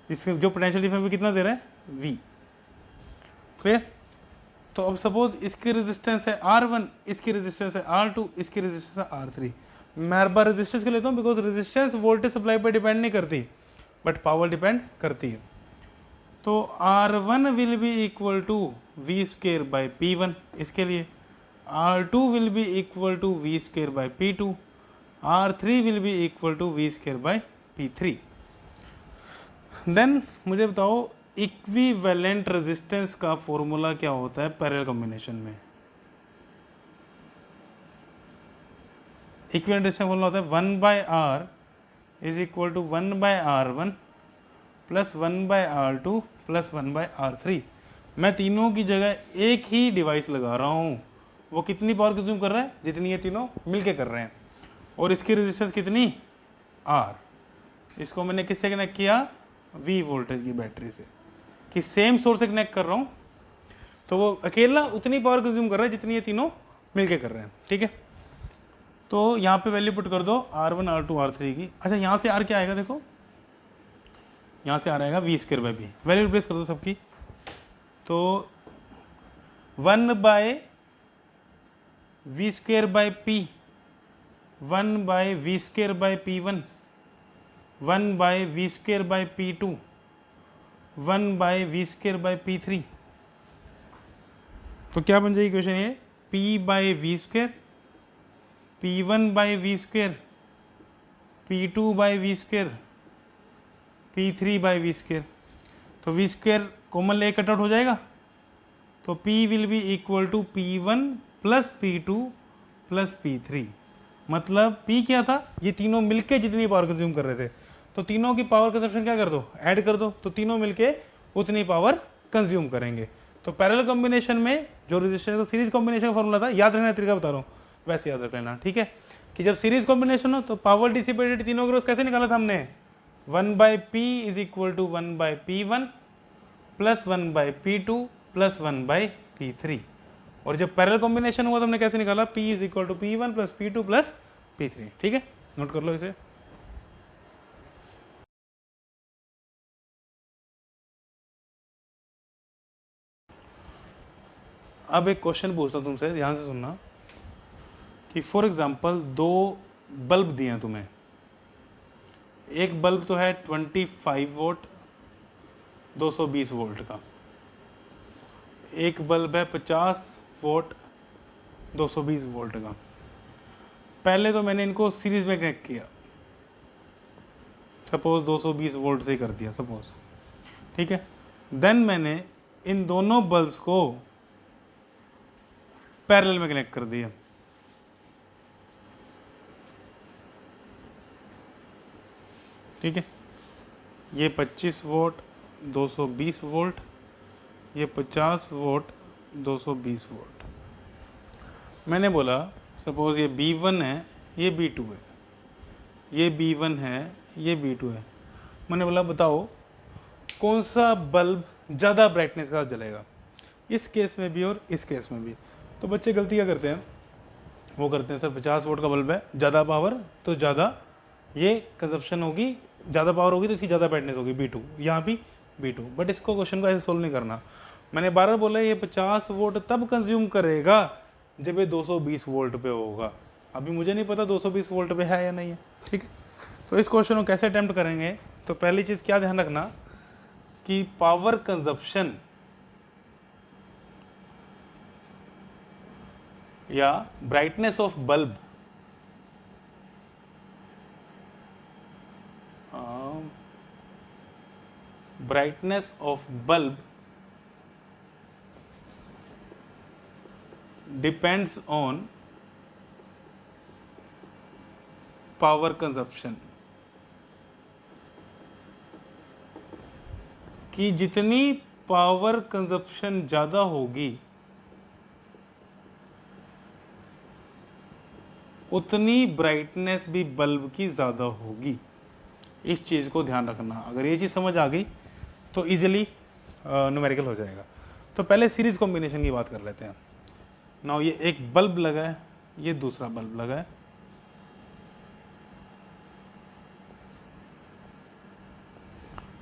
जिसके जो पोटेंशियल डिफरेंस कितना दे रहा है V। क्लियर, तो अब सपोज इसकी रेजिस्टेंस है R1, इसकी रेजिस्टेंस है R2, इसकी रेजिस्टेंस है R3। मैं हर बार रेजिस्टेंस के लेता हूँ बिकॉज रेजिस्टेंस वोल्टेज सप्लाई पर डिपेंड नहीं करती बट पावर डिपेंड करती है। तो R1 will be equal to V square by P1, इसके लिए R2 will be equal to V square by P2, R3 will be equal to V square by P3। Then मुझे बताओ equivalent resistance का formula क्या होता है parallel combination में। Equivalent resistance formula होता है 1 by R is equal to 1 by R1 plus 1 by R2 plus 1 by R3। मैं तीनों की जगह एक ही डिवाइस लगा रहा हूँ, वो कितनी पावर कंज्यूम कर रहा है, जितनी ये तीनों मिलके कर रहे हैं। और इसकी रेजिस्टेंस कितनी, R। इसको मैंने किससे कनेक्ट किया, V वोल्टेज की बैटरी से, कि सेम सोर्स से कनेक्ट कर रहा हूँ तो वो अकेला उतनी पावर कंज्यूम कर रहा है जितनी ये तीनों मिलके कर रहे हैं। ठीक है, तो यहाँ पे वैल्यू पुट कर दो R1 R2 R3 की। अच्छा यहाँ से R क्या आएगा, देखो यहाँ से R आएगा v²/p, वैल्यू रिप्लेस कर दो सबकी। तो 1/v²/p 1/v²/p1 1/v²/p2 1/v²/p3। तो क्या बन जाएगी इक्वेशन ये, p/v², p1/v², p2/v², p3/v²। तो v² कॉमन ले कट आउट हो जाएगा, तो p will be equal to p1 plus p2 plus p3। मतलब p क्या था, ये तीनों मिलके जितनी पावर कंज्यूम कर रहे थे, तो तीनों की पावर कंजप्शन क्या कर दो, ऐड कर दो, तो तीनों मिलके उतनी पावर कंज्यूम करेंगे। तो पैरेलल कॉम्बिनेशन में जो रेजिस्टेंस का सीरीज कॉम्बिनेशन का फॉर्मूला था, याद रखना तरीका बता रहा हूँ, वैसे याद रख लेना, ठीक है। कि जब सीरीज कॉम्बिनेशन हो तो पावर डिसिपेटेड तीनों ग्रोस कैसे निकाला था हमने, 1/p is equal to 1/p1 plus 1/p2 plus 1/p3। और जब पैरेलल कॉम्बिनेशन हुआ तो हमने कैसे निकाला, p is equal to p1 plus p2 plus p3। ठीक है, नोट कर लो इसे। अब एक क्वेश्चन पूछता हूँ तुमसे, ध्यान से सुनना, कि फॉर एग्जांपल दो बल्ब दिए हैं तुम्हें। एक बल्ब तो है 25 वोल्ट 220 वोल्ट का, एक बल्ब है 50 वोल्ट 220 वोल्ट का। पहले तो मैंने इनको सीरीज में कनेक्ट किया, सपोज 220 वोल्ट से ही कर दिया सपोज, ठीक है। देन मैंने इन दोनों बल्ब्स को पैरेलल में कनेक्ट कर दिया, ठीक है। ये 25 वोल्ट 220 वोल्ट, ये 50 वोल्ट 220 वोल्ट। मैंने बोला सपोज ये B1 है, ये B2 है, ये B1 है, ये B2 है। मैंने बोला बताओ कौन सा बल्ब ज़्यादा ब्राइटनेस के साथ जलेगा, इस केस में भी और इस केस में भी। तो बच्चे गलती क्या करते हैं, वो करते हैं सर 50 वोल्ट का बल्ब है, ज़्यादा पावर तो ज़्यादा ये कंजप्शन होगी, ज़्यादा पावर होगी तो इसकी ज़्यादा ब्राइटनेस होगी B2, यहाँ भी B2। बट इसको क्वेश्चन को ऐसे सोल्व नहीं करना। मैंने बार बोला ये 50 वोल्ट तब कंज्यूम करेगा जब ये 220 वोल्ट पे होगा। अभी मुझे नहीं पता 220 वोल्ट पे है या नहीं है, ठीक है। तो इस क्वेश्चन को कैसे अटेम्प्ट करेंगे, तो पहली चीज़ क्या ध्यान रखना कि पावर कंजप्शन या brightness of bulb depends on power consumption, कि जितनी पावर कंजप्शन ज़्यादा होगी उतनी ब्राइटनेस भी बल्ब की ज़्यादा होगी। इस चीज़ को ध्यान रखना, अगर ये चीज़ समझ आ गई तो इजीली न्यूमेरिकल हो जाएगा। तो पहले सीरीज कॉम्बिनेशन की बात कर लेते हैं। नाउ ये एक बल्ब लगा है, ये दूसरा बल्ब लगा है,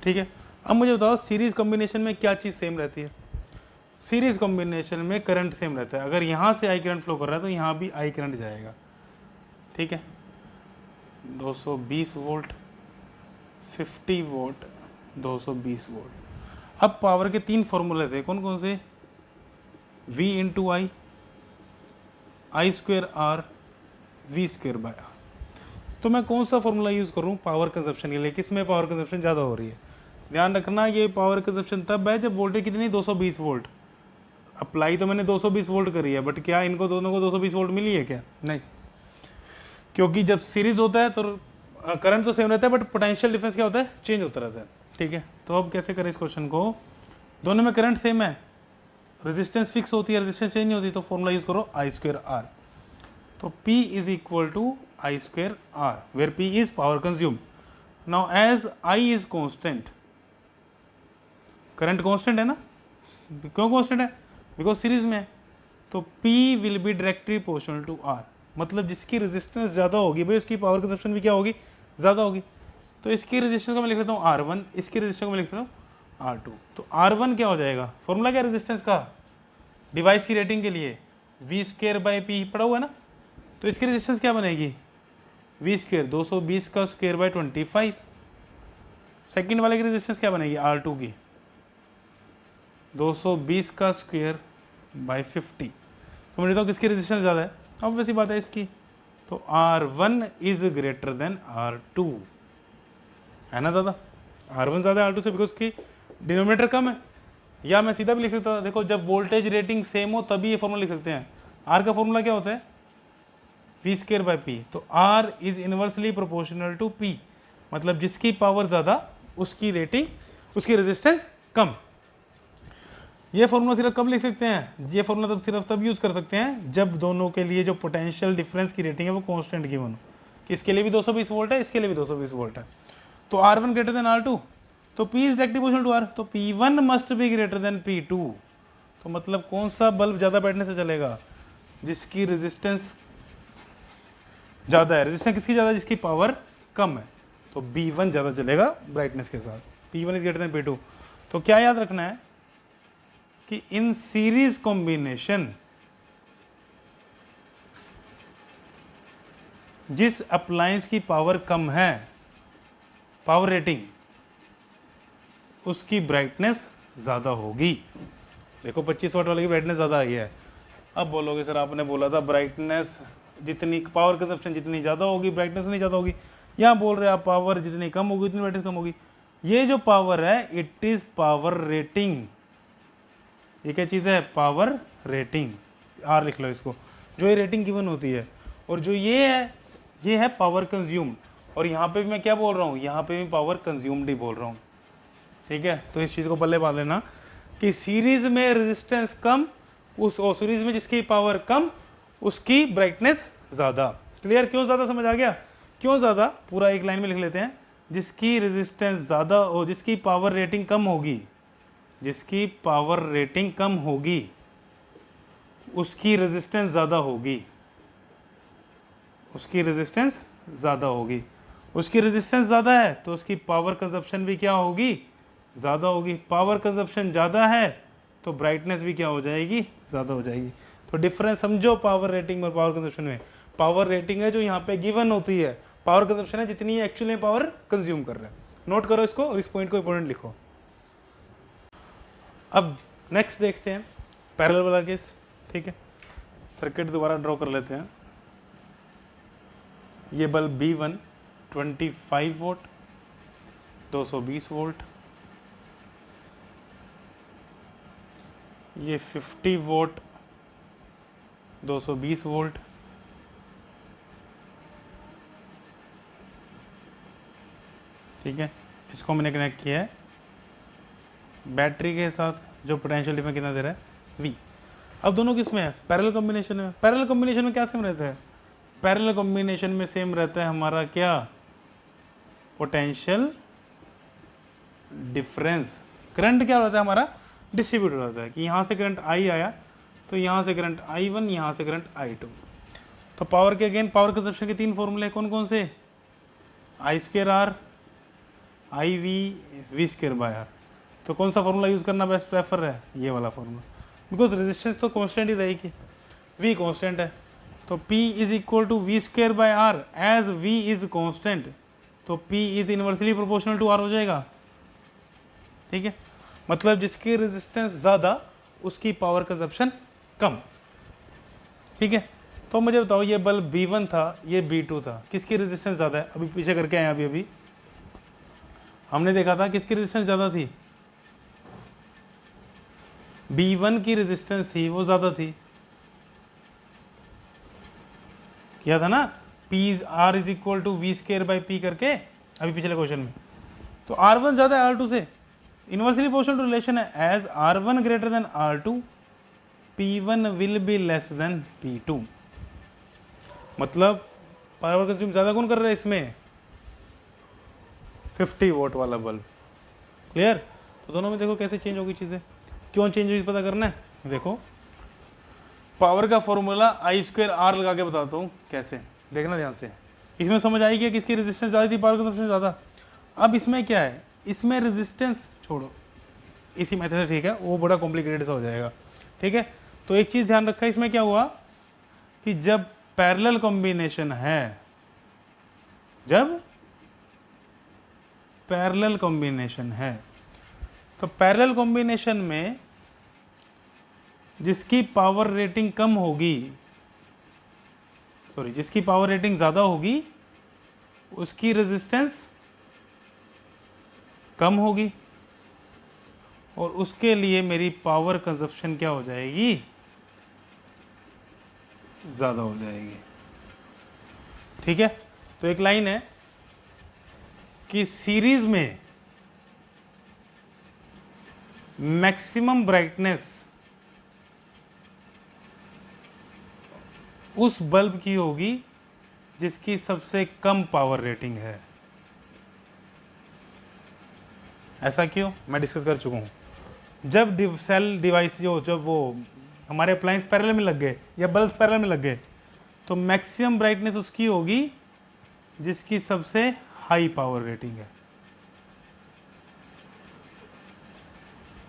ठीक है। अब मुझे बताओ सीरीज कॉम्बिनेशन में क्या चीज़ सेम रहती है। सीरीज कॉम्बिनेशन में करंट सेम रहता है। अगर यहाँ से आई करंट फ्लो कर रहा है तो यहाँ भी आई करंट जाएगा, ठीक है। 220 वोल्ट 50 वोल्ट 220 वोल्ट। अब पावर के तीन फॉर्मूले थे, कौन कौन से, V इंटू आई, I² R, V²/R। तो मैं कौन सा फॉर्मूला यूज़ करूँ पावर कंजप्शन के लिए, किस में पावर कंजप्शन ज़्यादा हो रही है। ध्यान रखना ये पावर कंजप्शन तब है जब वोल्टेज कितनी 220 वोल्ट। अप्लाई तो मैंने 220 वोल्ट करी है, बट क्या इनको दोनों को 220 वोल्ट मिली है क्या, नहीं, क्योंकि जब सीरीज होता है तो करंट तो सेम रहता है बट पोटेंशियल डिफरेंस क्या होता है, चेंज होता रहता है, ठीक है। तो अब कैसे करें इस क्वेश्चन को, दोनों में करंट सेम है, रेजिस्टेंस फिक्स होती है, रेजिस्टेंस चेंज नहीं होती, तो फॉर्मूला यूज करो I² R। तो P is equal to I² R, where P is power consume. Now as I is constant, current constant है ना, क्यों कॉन्स्टेंट है, बिकॉज सीरीज में है, तो P will be directly proportional to R। मतलब जिसकी रेजिस्टेंस ज़्यादा होगी भाई उसकी पावर कंजप्शन भी क्या होगी, ज़्यादा होगी। तो इसकी रेजिस्टेंस को मैं लिख लेता हूँ R1, इसकी रेजिस्टेंस को मैं लिख लेता हूँ R2। तो R1 क्या हो जाएगा, फॉर्मूला क्या रेजिस्टेंस का डिवाइस की रेटिंग के लिए, V²/P पड़ा हुआ है ना। तो इसकी रेजिस्टेंस क्या बनेगी, V², 220 का स्क्वायर बाय 25। सेकंड वाले की रेजिस्टेंस क्या बनेगी, R2 की 220 का स्क्वायर बाय 50। तो मैं लेता हूँ किसकी रेजिस्टेंस ज़्यादा है, अब वैसी बात है इसकी। तो R1 is greater than R2, है ना ज़्यादा, R1 ज़्यादा है R2 से, बिकॉज की डिनोमिनेटर कम है। या मैं सीधा भी लिख सकता था, देखो जब वोल्टेज रेटिंग सेम हो तभी ये फॉर्मूला लिख सकते हैं। R का फॉर्मूला क्या होता है, V²/P। तो R is inversely proportional to P, मतलब जिसकी पावर ज़्यादा उसकी रेटिंग, उसकी रेजिस्टेंस कम। ये फॉर्मूला सिर्फ कब लिख सकते हैं, ये फॉर्मूला सिर्फ तब यूज़ कर सकते हैं जब दोनों के लिए जो पोटेंशियल डिफरेंस की रेटिंग है वो कांस्टेंट गिवन हो, कि इसके लिए भी 220 वोल्ट है, इसके लिए भी 220 वोल्ट है। तो R1 ग्रेटर देन R2, तो P is directly proportional to R, तो P1 must be greater than P2। तो मतलब कौन सा बल्ब ज़्यादा बैठने से चलेगा, जिसकी रेजिस्टेंस ज़्यादा है। रेजिस्टेंस किसकी ज़्यादा, जिसकी पावर कम है। तो B1 ज़्यादा चलेगा ब्राइटनेस के साथ, P1 is greater than P2। तो क्या याद रखना है कि इन सीरीज कॉम्बिनेशन जिस अप्लायंस की पावर कम है, पावर रेटिंग, उसकी ब्राइटनेस ज़्यादा होगी। देखो 25 वाट वाले की ब्राइटनेस ज़्यादा आई है। अब बोलोगे सर आपने बोला था ब्राइटनेस जितनी, पावर कंजप्शन जितनी ज़्यादा होगी ब्राइटनेस नहीं ज़्यादा होगी। यहाँ बोल रहे आप पावर जितनी कम होगी उतनी ब्राइटनेस कम होगी। ये जो पावर है इट इज़ पावर रेटिंग। ये क्या चीज़ है, पावर रेटिंग, आर लिख लो इसको, जो ये रेटिंग गिवन होती है। और जो ये है पावर कंज्यूम्ड। और यहाँ पे भी मैं क्या बोल रहा हूँ, यहाँ पे भी पावर कंज्यूम्ड ही बोल रहा हूँ, ठीक है। तो इस चीज़ को पल्ले बांध लेना कि सीरीज में रेजिस्टेंस कम, उस सीरीज में जिसकी पावर कम उसकी ब्राइटनेस ज़्यादा। क्लियर, क्यों ज़्यादा, समझ आ गया क्यों ज़्यादा, पूरा एक लाइन में लिख लेते हैं। जिसकी रेजिस्टेंस ज़्यादा हो, जिसकी पावर रेटिंग कम होगी, जिसकी पावर रेटिंग कम होगी उसकी रेजिस्टेंस ज़्यादा होगी, उसकी रेजिस्टेंस ज़्यादा होगी। उसकी रेजिस्टेंस ज़्यादा है तो उसकी पावर कंजप्शन भी क्या होगी, ज़्यादा होगी। पावर कंजप्शन ज़्यादा है तो ब्राइटनेस भी क्या हो जाएगी, ज़्यादा हो जाएगी। तो डिफरेंस समझो पावर रेटिंग और पावर कंजप्शन में। पावर रेटिंग है जो यहाँ पे गिवन होती है, पावर कंजप्शन है जितनी एक्चुअली पावर कंज्यूम कर रहा है। नोट करो इसको और इस पॉइंट को इंपॉर्टेंट लिखो। अब नेक्स्ट देखते हैं पैरेलल वाला केस, ठीक है। सर्किट दोबारा ड्रॉ कर लेते हैं। ये बल्ब B1 25 वोल्ट 220 वोल्ट, ये 50 वोल्ट 220 वोल्ट, ठीक है। इसको मैंने कनेक्ट किया है बैटरी के साथ, जो पोटेंशियल डिफरेंस कितना दे रहा है V। अब दोनों किस में है, पैरेलल कॉम्बिनेशन में। पैरेलल कॉम्बिनेशन में क्या सेम रहता है, पैरेलल कॉम्बिनेशन में सेम रहता है हमारा क्या, पोटेंशियल डिफरेंस। करंट क्या रहता है हमारा, डिस्ट्रीब्यूट रहता है कि यहाँ से करंट I आया तो यहाँ से करंट I1, यहाँ से करंट I2। तो पावर के अगेन पावर कंजप्शन के तीन फॉर्मूले कौन कौन से, I²R, IV, V²/R। तो कौन सा फॉर्मूला यूज़ करना बेस्ट प्रेफर है, ये वाला फॉर्मूला, बिकॉज रेजिस्टेंस तो कांस्टेंट ही रहेगी, V कांस्टेंट है। तो P is equal to V²/R, as V is constant तो P is inversely proportional to R हो जाएगा, ठीक है। मतलब जिसकी रेजिस्टेंस ज़्यादा उसकी पावर कंजप्शन कम, ठीक है। तो मुझे बताओ ये बल्ब B1 था, ये B2 था, किसकी रेजिस्टेंस ज़्यादा है, अभी पीछे करके आए अभी हमने देखा था किसकी रेजिस्टेंस ज़्यादा थी, B1 की रेजिस्टेंस थी वो ज़्यादा थी, किया था ना, R is equal to V²/P करके अभी पिछले क्वेश्चन में। तो R1 ज़्यादा है R2 से, इनवर्सली प्रोपोर्शनल रिलेशन है, as R1 greater than R2 P1 will be less than P2। मतलब पावर कंज्यूम ज़्यादा कौन कर रहा है इसमें, 50 वोट वाला बल्ब। क्लियर, तो दोनों में देखो कैसे चेंज होगी चीज़ें, क्यों चेंज हुई पता करना है। देखो पावर का फॉर्मूला आई स्क्वायर आर लगा के बताता हूँ कैसे, देखना ध्यान से। इसमें समझ आई कि किसकी रेजिस्टेंस ज़्यादा थी, पावर कंजप्शन ज़्यादा। अब इसमें क्या है, इसमें रेजिस्टेंस छोड़ो, इसी मेथड से ठीक है, वो बड़ा कॉम्प्लिकेटेड सा हो जाएगा, ठीक है। तो एक चीज़ ध्यान रखा, इसमें क्या हुआ कि जब पैरेलल कॉम्बिनेशन है, जब पैरेलल कॉम्बिनेशन है, तो पैरेलल कॉम्बिनेशन में जिसकी पावर रेटिंग कम होगी, सॉरी जिसकी पावर रेटिंग ज़्यादा होगी उसकी रेजिस्टेंस कम होगी, और उसके लिए मेरी पावर कंजप्शन क्या हो जाएगी, ज़्यादा हो जाएगी, ठीक है। तो एक लाइन है कि सीरीज में मैक्सिमम ब्राइटनेस उस बल्ब की होगी जिसकी सबसे कम पावर रेटिंग है। ऐसा क्यों, मैं डिस्कस कर चुका हूं। जब सेल डिवाइस जब वो हमारे अप्लायंस पैरेलल में लग गए या बल्ब पैरेलल में लग गए, तो मैक्सिमम ब्राइटनेस उसकी होगी जिसकी सबसे हाई पावर रेटिंग है,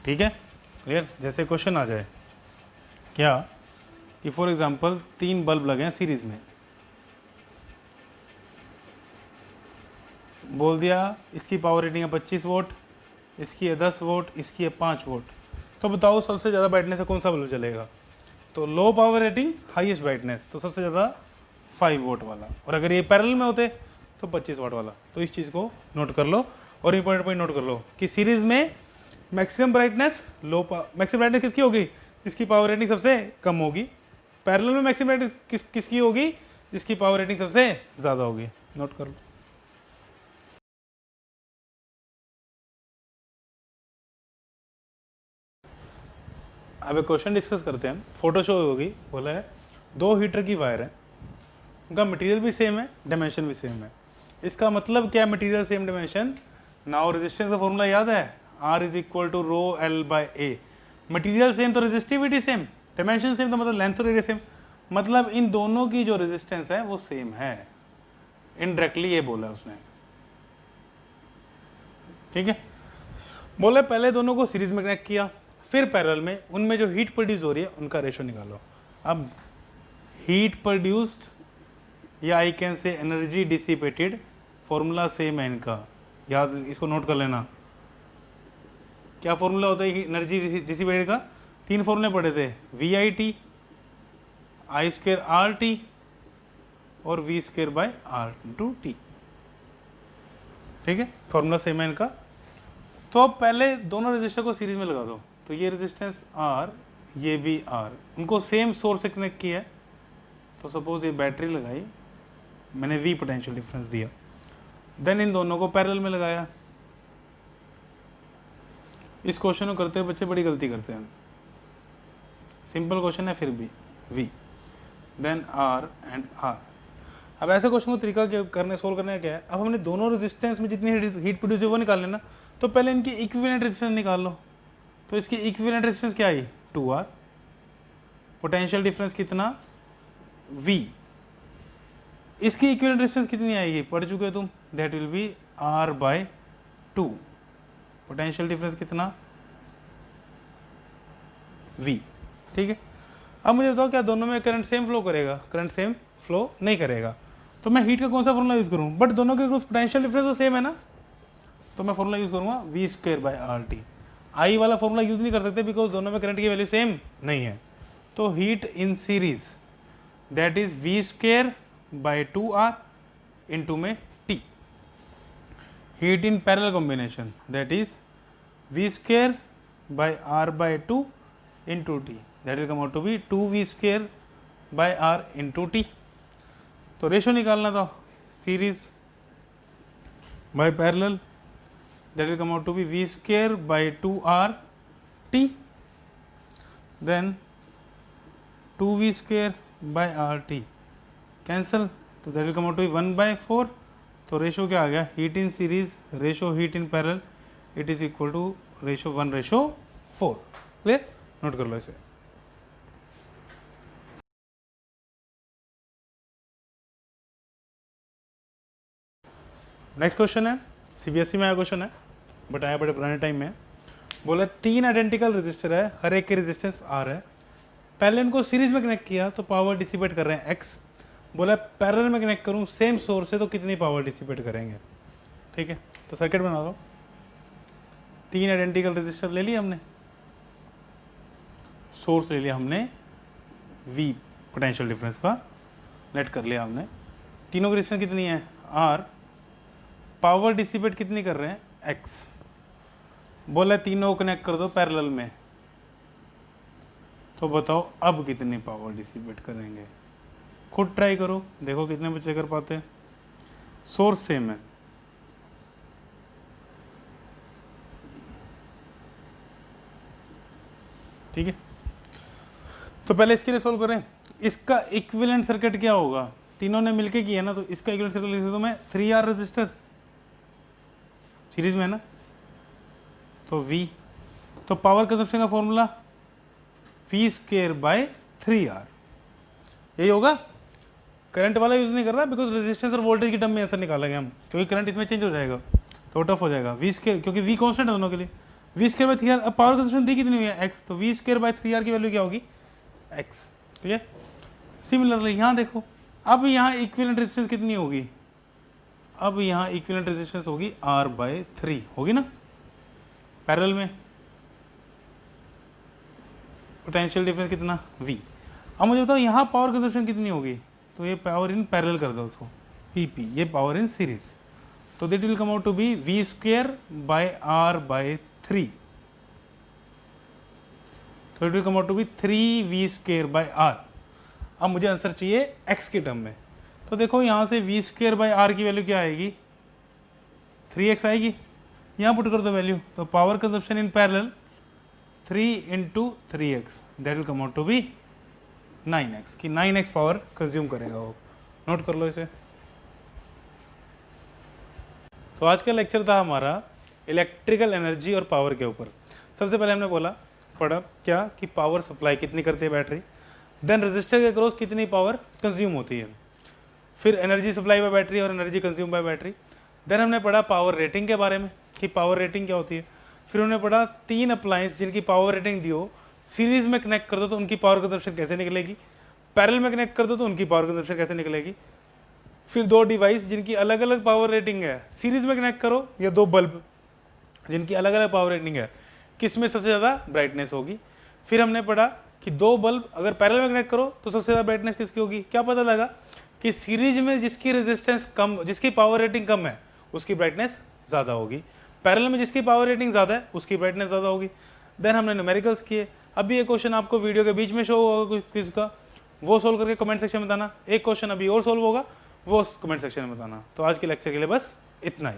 ठीक है, क्लियर। जैसे क्वेश्चन आ जाए क्या कि फॉर एग्जांपल 3 बल्ब लगे हैं सीरीज में, बोल दिया इसकी पावर रेटिंग है 25 वोट, इसकी है 10 वोट, इसकी है 5 वोट, तो बताओ सबसे ज़्यादा ब्राइटनेस से कौन सा बल्ब चलेगा। तो low power rating highest brightness, तो सबसे ज़्यादा 5 वोट वाला, और अगर ये पैरेलल में होते तो 25 वाट वाला। तो इस चीज़ को नोट कर लो, और इंपॉर्टेंट पॉइंट नोट कर लो कि सीरीज में मैक्सिमम ब्राइटनेस मैक्सिमम ब्राइटनेस किसकी होगी, जिसकी पावर रेटिंग सबसे कम होगी। पैरेलल में मैक्सिमम ब्राइटनेस किसकी होगी, जिसकी पावर रेटिंग सबसे ज़्यादा होगी। नोट कर लो। अब एक क्वेश्चन डिस्कस करते हैं। फोटो शो होगी, बोला है 2 हीटर की वायर है, उनका मटेरियल भी सेम है, डायमेंशन भी सेम है। इसका मतलब क्या, material same dimension. Now resistance का फॉर्मूला याद है, R is equal to rho L by A. Material same तो रेजिस्टिविटी सेम, डायमेंशन सेम तो मतलब लेंथ और एरिया सेम, मतलब इन दोनों की जो रेजिस्टेंस है वो सेम है। इनडायरेक्टली ये बोला उसने, ठीक है। बोले पहले दोनों को सीरीज में कनेक्ट किया, फिर पैरेलल में उनमें जो हीट प्रोड्यूस हो रही है उनका रेशो निकालो। अब हीट प्रोड्यूस्ड या आई can say energy dissipated, formula same है इनका, याद इसको नोट कर लेना। क्या फॉर्मूला होता है एनर्जी डिसिपेटेड का, 3 फॉर्मूले पढ़े थे, V I T, I square R T और V square by R into T, ठीक है। फॉर्मूला सेम है इनका। तो अब पहले दोनों रेजिस्टर को सीरीज में लगा दो, तो ये रेजिस्टेंस R, ये भी R, उनको सेम सोर्स से कनेक्ट किया है। तो सपोज ये बैटरी लगाई, मैंने V पोटेंशियल डिफरेंस दिया, देन इन दोनों को पैरेलल में लगाया। इस क्वेश्चन को करते हुए बच्चे बड़ी गलती करते हैं। सिंपल क्वेश्चन है फिर भी V, then R and R। अब ऐसे क्वेश्चन को तरीका क्या करने सोल्व करने का क्या है, अब हमने दोनों रेजिस्टेंस में जितनी हीट प्रोड्यूस है वो निकाल लेना। तो पहले इनकी इक्विवेलेंट रेजिस्टेंस निकाल लो। तो इसकी इक्विवेलेंट रेजिस्टेंस क्या आई, 2R, पोटेंशियल डिफरेंस कितना, V। इसकी इक्विवेलेंट रेजिस्टेंस कितनी आएगी, पढ़ चुके हो तुम, that will B R/2। Potential difference कितना, V, ठीक है। अब मुझे बताओ क्या दोनों में करंट सेम फ्लो करेगा, करंट सेम फ्लो नहीं करेगा। तो मैं हीट का कौन सा फॉर्मूला यूज़ करूँ, बट दोनों के पोटेंशियल डिफरेंस तो सेम है ना, तो मैं फॉर्मूला यूज़ करूँगा V square by R T. I वाला फॉर्मूला यूज़ नहीं कर सकते बिकॉज दोनों में करंट की वैल्यू सेम नहीं है। तो heat in series that is V square by 2R into में T. Heat in parallel combination that is V square by R by 2 into T, that is come out to be 2V square by R into T. तो ratio निकालना था, series by parallel, that will come out to be V square by 2R T, then 2V square by R T cancel, तो that will come out to be 1/4। तो ratio क्या आ गया, heat in series ratio heat in parallel, it is equal to ratio 1/4। Clear, note कर लो इसे। Next question है, CBSE में आया क्वेश्चन है, बट आया बड़े पुराने टाइम में। बोला 3 आइडेंटिकल रजिस्टर है, हर एक के रेजिस्टेंस आर है, पहले इनको सीरीज में कनेक्ट किया तो पावर डिसिपेट कर रहे हैं एक्स। बोला पैरेलल में कनेक्ट करूं सेम सोर्स से तो कितनी पावर डिसिपेट करेंगे। ठीक है, तो सर्किट बना दो। 3 आइडेंटिकल रजिस्टर ले लिया हमने, सोर्स ले लिया हमने, V पोटेंशियल डिफरेंस का नेट कर लिया हमने। तीनों की रेजिस्टेंस कितनी है, R, पावर डिसिपेट कितनी कर रहे हैं, X। बोला तीनों कनेक्ट कर दो पैरेलल में, तो बताओ अब कितनी पावर डिसिपेट करेंगे। खुद ट्राई करो, देखो कितने बच्चे कर पाते हैं। सोर्स सेम है, ठीक है। तो पहले इसके लिए सोल्व करें। इसका इक्विवेलेंट सर्किट क्या होगा, तीनों ने मिलके किया ना, तो इसका इक्विवेलेंट सर्किट लिख सकता हूं मैं 3R रजिस्टर सीरीज में है ना, तो V, तो पावर कंजप्शन का फॉर्मूला V² / 3R, यही होगा। करंट वाला यूज नहीं कर रहा बिकॉज रेजिस्टेंस और वोल्टेज की टर्म में ऐसा निकालेंगे हम, क्योंकि करंट इसमें चेंज हो जाएगा तो टफ हो जाएगा। V², क्योंकि V कांस्टेंट है दोनों के लिए, V² / 3R। अब पावर कंजप्शन दी कितनी हुई है, X, तो V² / 3R की वैल्यू क्या होगी, X। ठीक है, सिमिलरली यहाँ देखो, अब यहाँ इक्विवेलेंट रेजिस्टेंस कितनी होगी, अब यहाँ इक्विवेलेंट रेजिस्टेंस होगी R/3 होगी ना, पैरेलल में पोटेंशियल डिफरेंस कितना, V। अब मुझे बताओ यहाँ पावर कंजप्शन कितनी होगी, तो ये पावर इन पैरेलल कर दो उसको, PP, ये पावर इन सीरीज, तो that will come out to be V² / R/3, तो it will come out to be 3V² / R। अब मुझे आंसर चाहिए X के टर्म में, तो देखो यहाँ से V² / R की वैल्यू क्या आएगी, 3X आएगी, यहाँ पुट कर दो वैल्यू, तो power consumption in parallel 3 × 3X, that will come out to be 9X, कि 9X पावर कंज्यूम करेगा वो। नोट कर लो इसे। तो आज का लेक्चर था हमारा इलेक्ट्रिकल एनर्जी और पावर के ऊपर। सबसे पहले हमने पढ़ा क्या कि पावर सप्लाई कितनी करती है बैटरी, देन रेजिस्टर के अक्रॉस कितनी पावर कंज्यूम होती है, फिर एनर्जी सप्लाई बाय बैटरी और energy consume by battery. Then हमने पढ़ा पावर रेटिंग के बारे में कि पावर रेटिंग क्या होती है। फिर हमने पढ़ा 3 अप्लायंस जिनकी पावर रेटिंग दी हो, सीरीज में कनेक्ट कर दो तो उनकी पावर कंजप्शन कैसे निकलेगी, पैरेलल में कनेक्ट कर दो तो उनकी पावर कंजप्शन कैसे निकलेगी। फिर 2 डिवाइस जिनकी अलग अलग पावर रेटिंग है, सीरीज में कनेक्ट करो, या 2 बल्ब जिनकी अलग अलग पावर रेटिंग है, किस में सबसे ज़्यादा ब्राइटनेस होगी। फिर हमने पढ़ा कि 2 बल्ब अगर पैरेलल में कनेक्ट करो तो सबसे ज़्यादा ब्राइटनेस किसकी होगी। क्या पता लगा कि सीरीज में जिसकी रेजिस्टेंस कम, जिसकी पावर रेटिंग कम है उसकी ब्राइटनेस ज़्यादा होगी, पैरेलल में जिसकी पावर रेटिंग ज़्यादा है उसकी ब्राइटनेस ज़्यादा होगी। देन हमने न्यूमेरिकल्स किए। अभी ये क्वेश्चन आपको वीडियो के बीच में शो होगा क्विज का, वो सोल्व करके कमेंट सेक्शन में बताना। एक क्वेश्चन अभी और सोल्व होगा, वो कमेंट सेक्शन में बताना। तो आज के लेक्चर के लिए बस इतना ही।